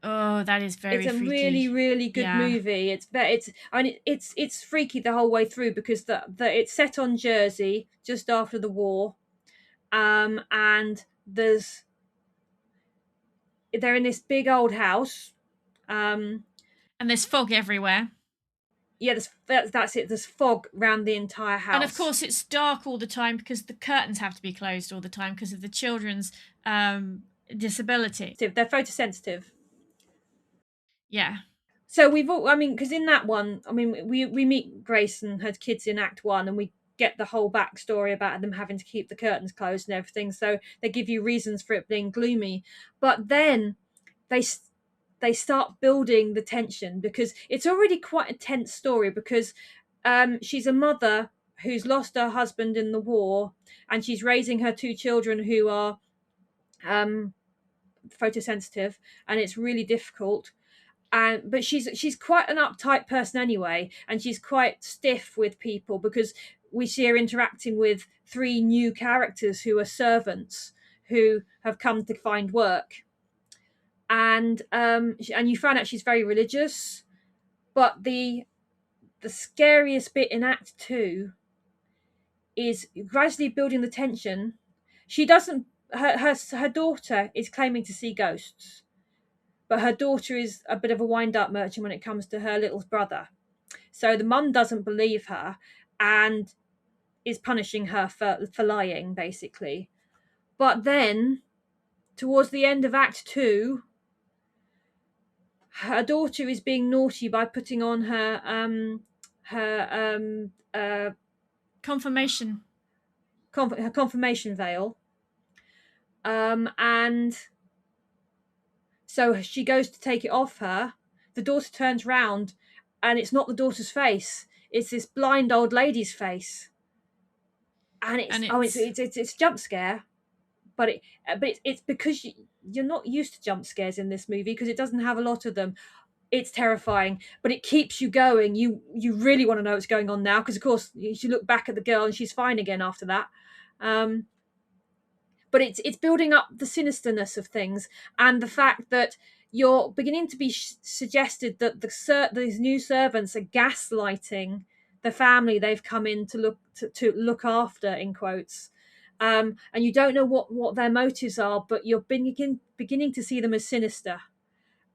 Oh, that is very freaky. It's a really, really good movie. It's freaky the whole way through, because it's set on Jersey just after the war, and they're in this big old house, and there's fog everywhere. Yeah, that's it. There's fog around the entire house, and of course it's dark all the time because the curtains have to be closed all the time because of the children's disability. They're photosensitive. Yeah. So because in that one, we meet Grace and her kids in Act 1, and we get the whole backstory about them having to keep the curtains closed and everything. So they give you reasons for it being gloomy, but then they start building the tension, because it's already quite a tense story, because she's a mother who's lost her husband in the war, and she's raising her 2 children who are photosensitive, and it's really difficult. But she's quite an uptight person anyway, and she's quite stiff with people, because we see her interacting with 3 new characters who are servants who have come to find work, and you find out she's very religious. But the scariest bit in Act 2 is gradually building the tension. She doesn't. Her daughter is claiming to see ghosts, but her daughter is a bit of a wind-up merchant when it comes to her little brother. So the mum doesn't believe her and is punishing her for lying, basically. But then, towards the end of Act 2, her daughter is being naughty by putting on her confirmation veil, and so she goes to take it off her. The daughter turns round, and it's not the daughter's face; it's this blind old lady's face. And it's a jump scare, but it's because you're not used to jump scares in this movie, because it doesn't have a lot of them. It's terrifying, but it keeps you going. You really want to know what's going on now, because of course you look back at the girl and she's fine again after that. But it's building up the sinisterness of things, and the fact that you're beginning to be suggested that these new servants are gaslighting the family they've come in to look after, in quotes, and you don't know what their motives are, but you're beginning to see them as sinister.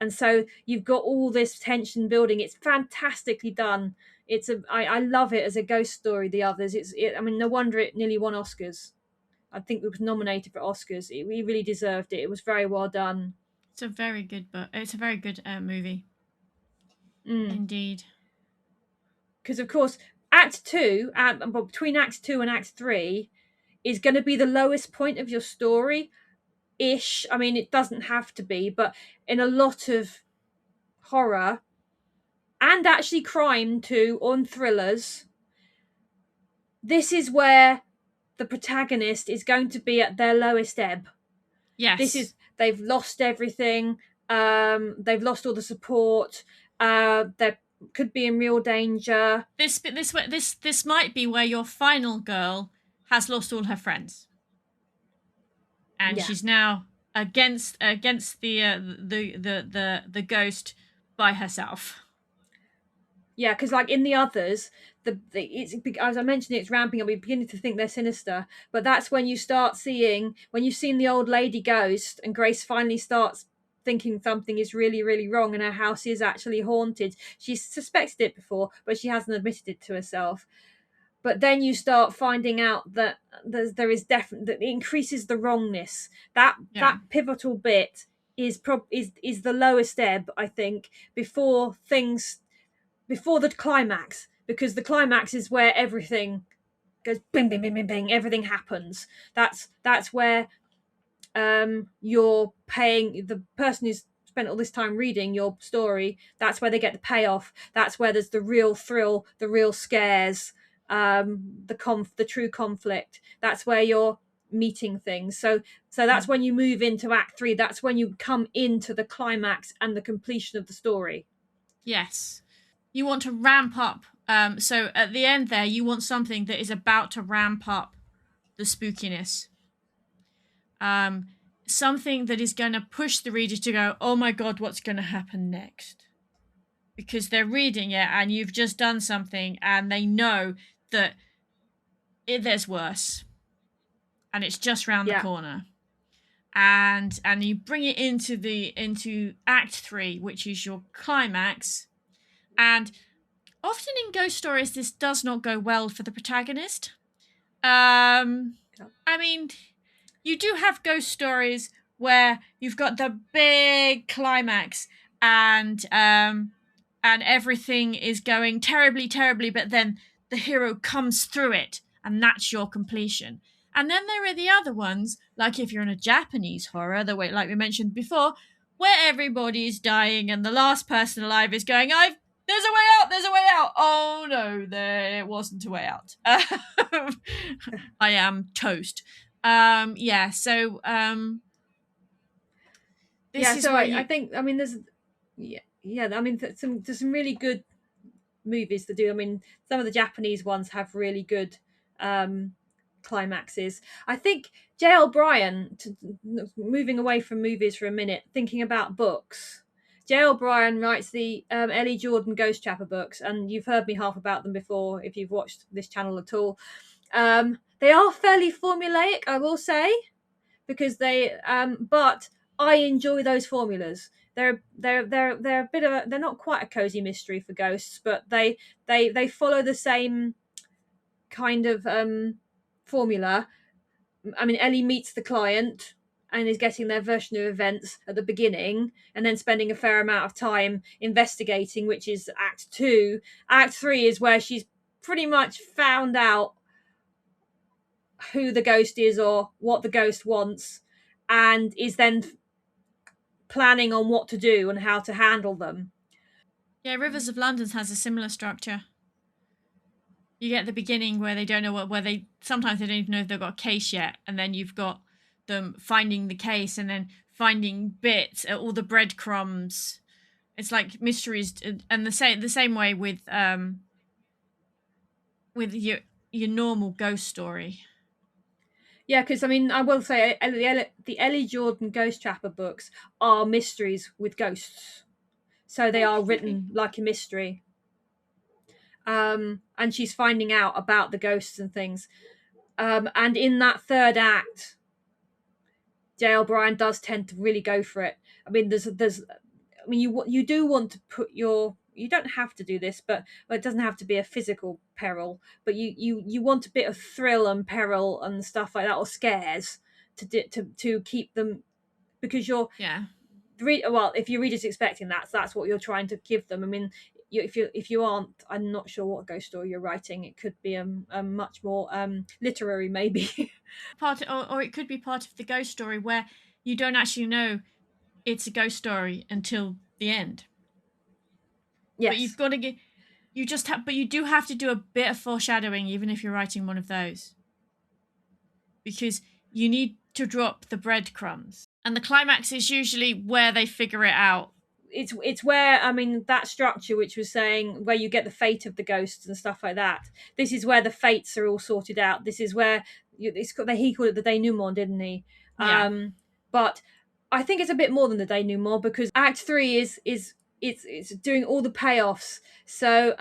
And so you've got all this tension building. It's fantastically done. I love it as a ghost story. The others, I mean, no wonder it nearly won Oscars. I think it was nominated for Oscars. We really deserved it. It was very well done. It's a very good book. It's a very good movie. Mm. Indeed. Because of course, Act Two, between Act Two and Act Three, is going to be the lowest point of your story. Ish. I mean, it doesn't have to be, but in a lot of horror and actually crime too, on thrillers, this is where the protagonist is going to be at their lowest ebb. Yes. They've lost everything. They've lost all the support. They could be in real danger. This might be where your final girl has lost all her friends, and Yeah. she's now against the ghost by herself. Yeah, because like in the others, it's, as I mentioned, it's ramping up. We're beginning to think they're sinister, but that's when you start seeing, when you've seen the old lady ghost, and Grace finally starts thinking something is really, really wrong, and her house is actually haunted. She's suspected it before, but she hasn't admitted it to herself. But then you start finding out that there is definitely, that it increases the wrongness. That pivotal bit is is the lowest ebb, I think, before the climax, because the climax is where everything goes bing bing bing bing bing, everything happens. That's where you're paying the person who's spent all this time reading your story. That's where they get the payoff. That's where there's the real thrill, the real scares, the true conflict. That's where you're meeting things. So that's when you move into Act 3. That's when you come into the climax and the completion of the story. Yes. You want to ramp up. So at the end there, you want something that is about to ramp up the spookiness. Something that is going to push the reader to go, oh my God, what's going to happen next? Because they're reading it and you've just done something and they know that there's worse. And it's just round the corner. And you bring it into Act 3, which is your climax. And often in ghost stories, this does not go well for the protagonist. I mean, you do have ghost stories where you've got the big climax and everything is going terribly, terribly, but then the hero comes through it, and that's your completion. And then there are the other ones, like if you're in a Japanese horror, the way, like we mentioned before, where everybody's dying and the last person alive is going, there's a way out, there's a way out. Oh no, there wasn't a way out. I am toast. Yeah, so this is so where I think, I mean, there's I mean, there's some really good movies to do. I mean, some of the Japanese ones have really good climaxes. I think J.L. Bryan, moving away from movies for a minute, thinking about books. J.L. Bryan writes the Ellie Jordan Ghost Trapper books, and you've heard me half about them before if you've watched this channel at all. They are fairly formulaic, I will say, because but I enjoy those formulas. They're a bit of they're not quite a cozy mystery for ghosts, but they follow the same kind of formula. I mean, Ellie meets the client and is getting their version of events at the beginning, and then spending a fair amount of time investigating, which is Act 2. Act 3 is where she's pretty much found out who the ghost is or what the ghost wants, and is then planning on what to do and how to handle them. Yeah, Rivers of London has a similar structure. You get the beginning where they don't know where they sometimes they don't even know if they've got a case yet, and then you've got them finding the case and then finding bits, all the breadcrumbs. It's like mysteries, and the same way with your normal ghost story. Yeah, because I mean, I will say the Ellie Jordan Ghost Trapper books are mysteries with ghosts, so they are written like a mystery. And she's finding out about the ghosts and things. And in that third act, J.L. Bryan does tend to really go for it. I mean, you do want to put your, you don't have to do this, but it doesn't have to be a physical peril, but you want a bit of thrill and peril and stuff like that, or scares to keep them, because you're well, if your reader's expecting that, so that's what you're trying to give them. I mean, if you aren't, I'm not sure what ghost story you're writing. It could be a much more literary, maybe. Or it could be part of the ghost story where you don't actually know it's a ghost story until the end. Yes. But you've got to get, but you do have to do a bit of foreshadowing, even if you're writing one of those, because you need to drop the breadcrumbs, and the climax is usually where they figure it out. It's where, I mean, that structure which was saying where you get the fate of the ghosts and stuff like that. This is where the fates are all sorted out. This is where he called it the denouement, didn't he? Yeah. But I think it's a bit more than the denouement, because Act 3 is it's doing all the payoffs. So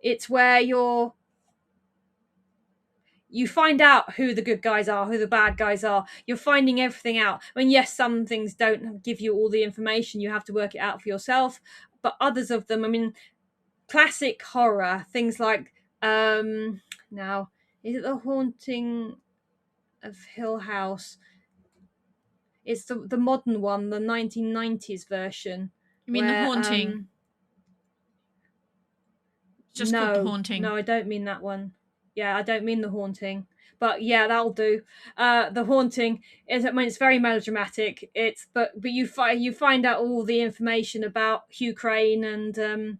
it's where you find out who the good guys are, who the bad guys are. You're finding everything out. I mean, yes, some things don't give you all the information. You have to work it out for yourself. But others of them, I mean, classic horror, things like, now, is it The Haunting of Hill House? It's the modern one, the 1990s version. You mean The Haunting? Just called The Haunting. No, I don't mean that one. Yeah, I don't mean The Haunting, but yeah, that'll do. The Haunting is, I mean, it's very melodramatic. But you find out all the information about Hugh Crane and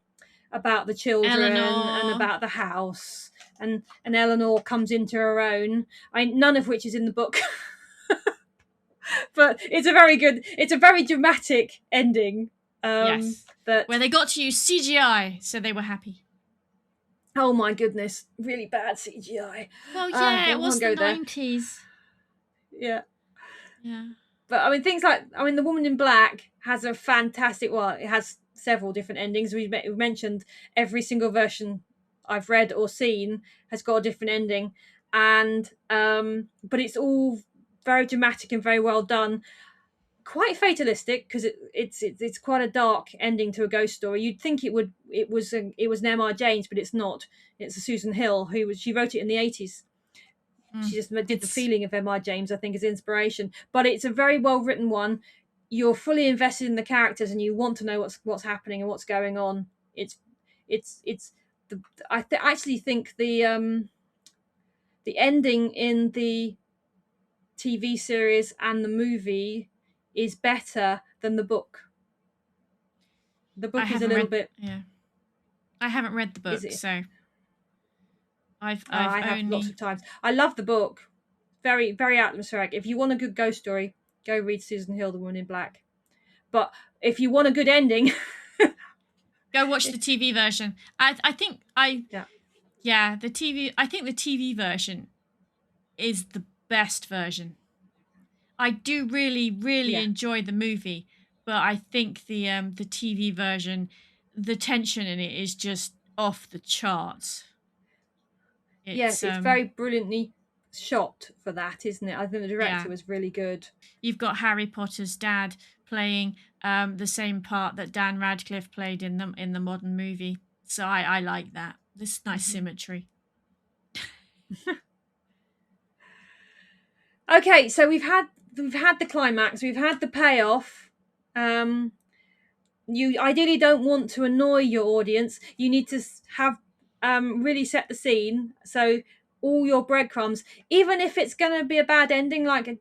about the children and about the house, and Eleanor comes into her own. None of which is in the book. But it's a very dramatic ending. Yes. Where they got to use CGI, so they were happy. Oh my goodness, really bad CGI. Well, yeah, it was the 90s. Yeah. Yeah. But I mean, things like, I mean, The Woman in Black has a fantastic, well, it has several different endings. We've mentioned every single version I've read or seen has got a different ending. And, but it's all very dramatic and very well done. Quite fatalistic, because it's quite a dark ending to a ghost story. You'd think it was an M.R. James, but it's not. It's a Susan Hill she wrote it in the 80s. She just did the feeling of M.R. James, I think, as inspiration. But it's a very well written one. You're fully invested in the characters, and you want to know what's happening and what's going on. I actually think the ending in the TV series and the movie is better than the book. The book is a little bit. Yeah, I haven't read the book, so I have lots of times. I love the book. Very, very atmospheric. If you want a good ghost story, go read Susan Hill, The Woman in Black. But if you want a good ending, go watch the TV version. I think the TV. I think the TV version is the best version. I do really, really enjoy the movie, but I think the TV version, the tension in it is just off the charts. It's very brilliantly shot for that, isn't it? I think the director was really good. You've got Harry Potter's dad playing the same part that Dan Radcliffe played in the modern movie, so I like that. This nice symmetry. Okay, so we've had the climax, we've had the payoff. You ideally don't want to annoy your audience. You need to have really set the scene. So all your breadcrumbs, even if it's going to be a bad ending, an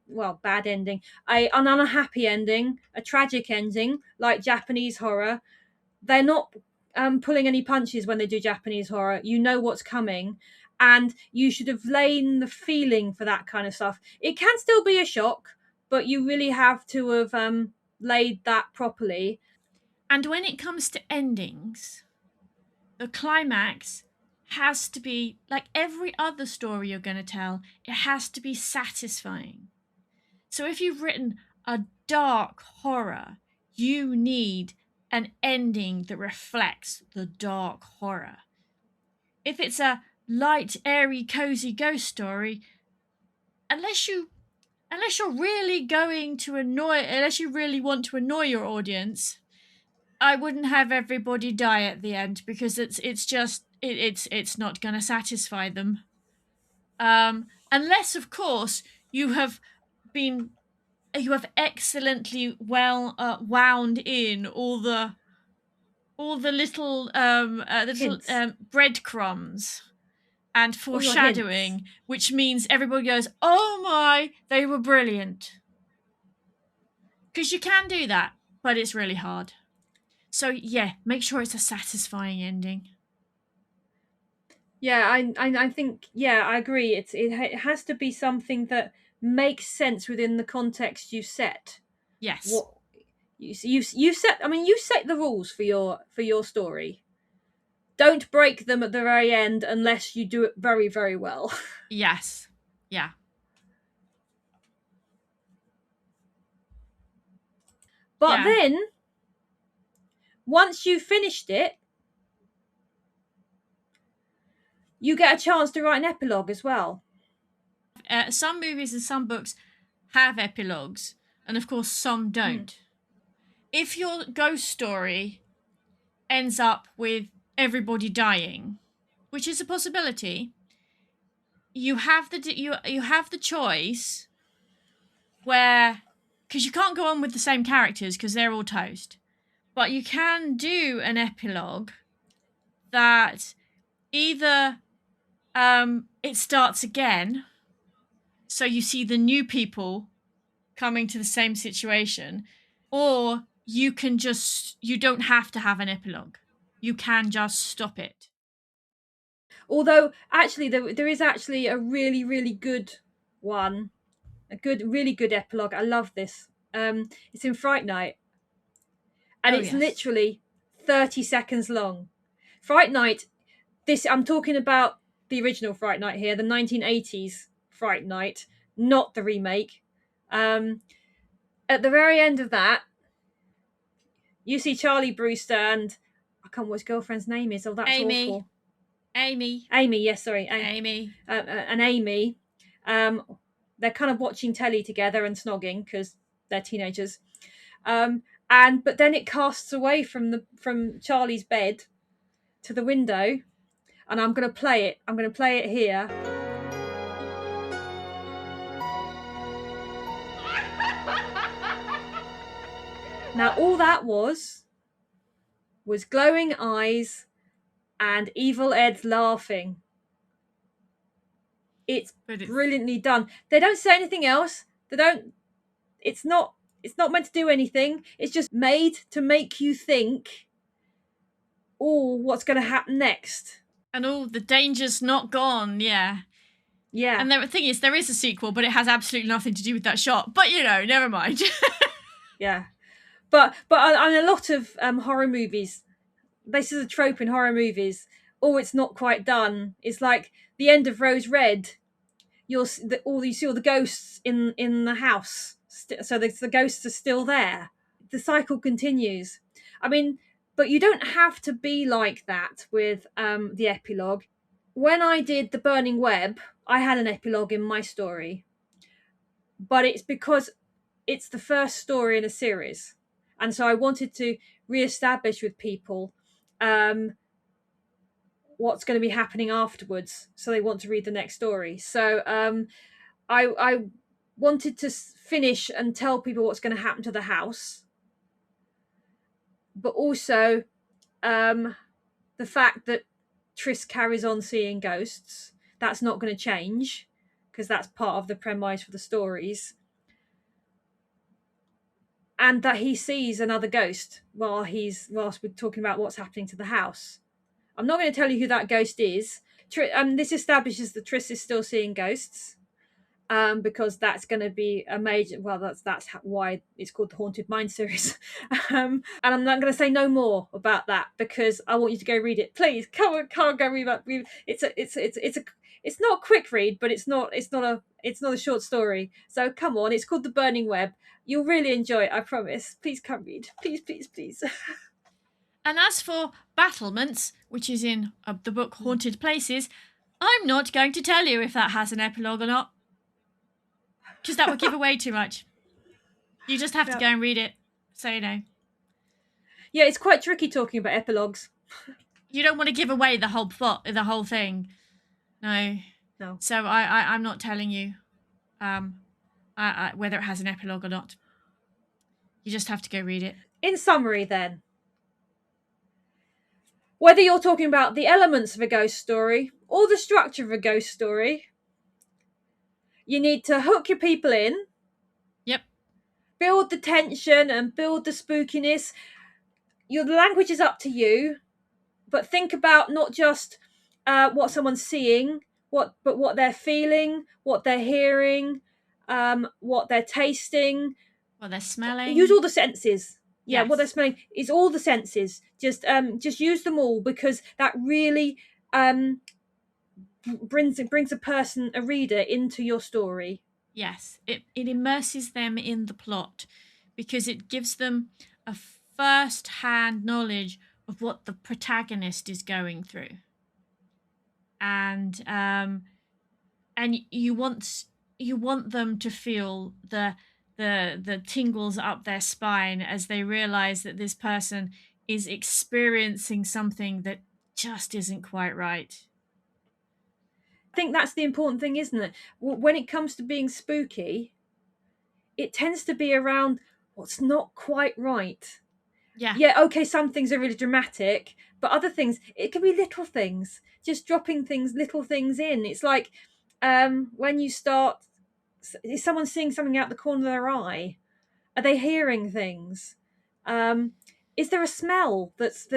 unhappy ending, a tragic ending, like Japanese horror, they're not pulling any punches when they do Japanese horror. You know what's coming. And you should have laid the feeling for that kind of stuff. It can still be a shock, but you really have to have laid that properly. And when it comes to endings, the climax has to be, like every other story you're going to tell, it has to be satisfying. So if you've written a dark horror, you need an ending that reflects the dark horror. If it's a light, airy, cozy ghost story, unless you're really going to unless you really want to annoy your audience, I wouldn't have everybody die at the end, because it's not going to satisfy them. Unless, of course, you have excellently well wound in all the little Hints. breadcrumbs and All your hints. foreshadowing, which means everybody goes, "Oh my, they were brilliant." Because you can do that, but it's really hard. So yeah, make sure it's a satisfying ending. Yeah, I think, yeah, I agree. It has to be something that makes sense within the context you set. Yes. What you set, I mean, you set the rules for your story. Don't break them at the very end unless you do it very, very well. Yes. Yeah. But Yeah. then once you've finished it, you get a chance to write an epilogue as well. Some movies and some books have epilogues, and of course some don't. If your ghost story ends up with everybody dying, which is a possibility, you have the choice where, because you can't go on with the same characters because they're all toast, but you can do an epilogue that either it starts again, so you see the new people coming to the same situation, or you don't have to have an epilogue. You can just stop it. Although actually there is actually a really, really good one, really good epilogue. I love this. It's in Fright Night, and Oh it's yes. literally 30 seconds long. Fright Night, this, I'm talking about the original Fright Night here, the 1980s Fright Night, not the remake. At the very end of that, you see Charlie Brewster and I can't remember what his girlfriend's name is. Oh, that's Amy. awful. Amy. Yes, sorry. Amy. And Amy. They're kind of watching telly together and snogging because they're teenagers. But then it casts away from Charlie's bed to the window, and I'm going to play it. I'm going to play it here. Now, all that was glowing eyes and Evil Ed laughing. It's brilliantly done. They don't say anything else. They don't. It's not meant to do anything. It's just made to make you think, oh, what's going to happen next? And all the danger's not gone. Yeah. Yeah. And the thing is, there is a sequel, but it has absolutely nothing to do with that shot. But never mind. Yeah. But on a lot of horror movies, this is a trope in horror movies. Oh, it's not quite done. It's like the end of Rose Red. You see all the ghosts in the house, so the ghosts are still there. The cycle continues. I mean, but you don't have to be like that with the epilogue. When I did The Burning Web, I had an epilogue in my story, but it's because it's the first story in a series, and so I wanted to re-establish with people what's going to be happening afterwards, so they want to read the next story. So I wanted to finish and tell people what's going to happen to the house, but also the fact that Triss carries on seeing ghosts. That's not going to change because that's part of the premise for the stories. And that he sees another ghost whilst we're talking about what's happening to the house. I'm not going to tell you who that ghost is. This establishes that Triss is still seeing ghosts, because that's going to be a major. Well, that's why it's called the Haunted Mind series. And I'm not going to say no more about that because I want you to go read it. Please, come on, go read that. It's not a quick read, but it's not a short story. So come on, it's called The Burning Web. You'll really enjoy it, I promise. Please come read. Please, please, please. And as for battlements, which is in the book Haunted Places, I'm not going to tell you if that has an epilogue or not, because that would give away too much. You just have to go and read it, so you know. Yeah, it's quite tricky talking about epilogues. You don't want to give away the whole plot, the whole thing. No. So I'm not telling you whether it has an epilogue or not. You just have to go read it. In summary, then, whether you're talking about the elements of a ghost story or the structure of a ghost story, you need to hook your people in. Yep. Build the tension and build the spookiness. The language is up to you, but think about not just what someone's seeing, but what they're feeling, what they're hearing, what they're tasting, what they're smelling. Use all the senses. Yeah, yes. What they're smelling is all the senses. Just use them all, because that really brings a reader into your story. Yes, it immerses them in the plot, because it gives them a first-hand knowledge of what the protagonist is going through, and you want them to feel the tingles up their spine as they realize that this person is experiencing something that just isn't quite right. I think that's the important thing, isn't it? When it comes to being spooky, it tends to be around what's not quite right. Yeah, okay, some things are really dramatic, but other things, it can be little things. Just dropping little things in. It's like when you start, is someone seeing something out the corner of their eye? Are they hearing things? Is there a smell that's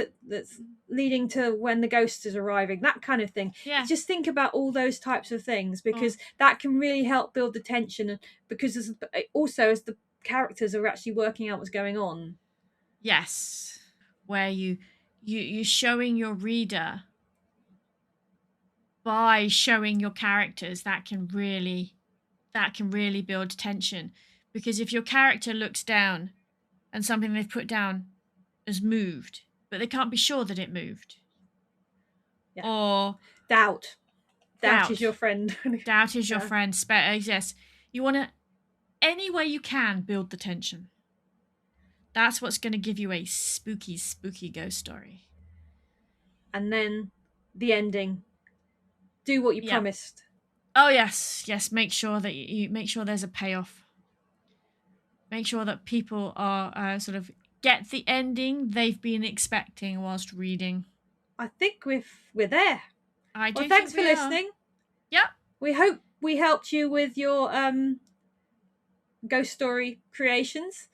leading to when the ghost is arriving? That kind of thing. Yeah. Just think about all those types of things, because that can really help build the tension, because as the characters are actually working out what's going on. Yes, where you're showing your reader by showing your characters, that can really build tension, because if your character looks down and something they've put down has moved, but they can't be sure that it moved, or doubt is your friend. Doubt is your friend. Yes, you want to, any way you can, build the tension. That's what's going to give you a spooky ghost story. And then the ending. Do what you promised. Oh yes. Make sure that you make sure there's a payoff. Make sure that people are sort of get the ending they've been expecting whilst reading. I think we're there. Thanks for listening. Yep. We hope we helped you with your ghost story creations.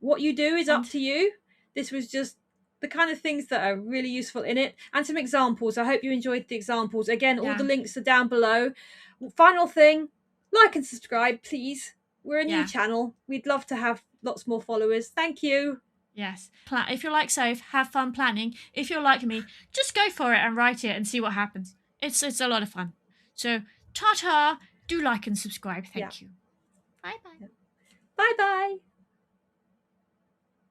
What you do is up to you. This was just the kind of things that are really useful in it, and some examples. I hope you enjoyed the examples. Again, all the links are down below. Final thing, like and subscribe, please. We're a new channel. We'd love to have lots more followers. Thank you. Yes. If you're like Soph, have fun planning. If you're like me, just go for it and write it and see what happens. It's a lot of fun. So, ta-ta. Do like and subscribe. Thank you. Bye-bye. Bye-bye.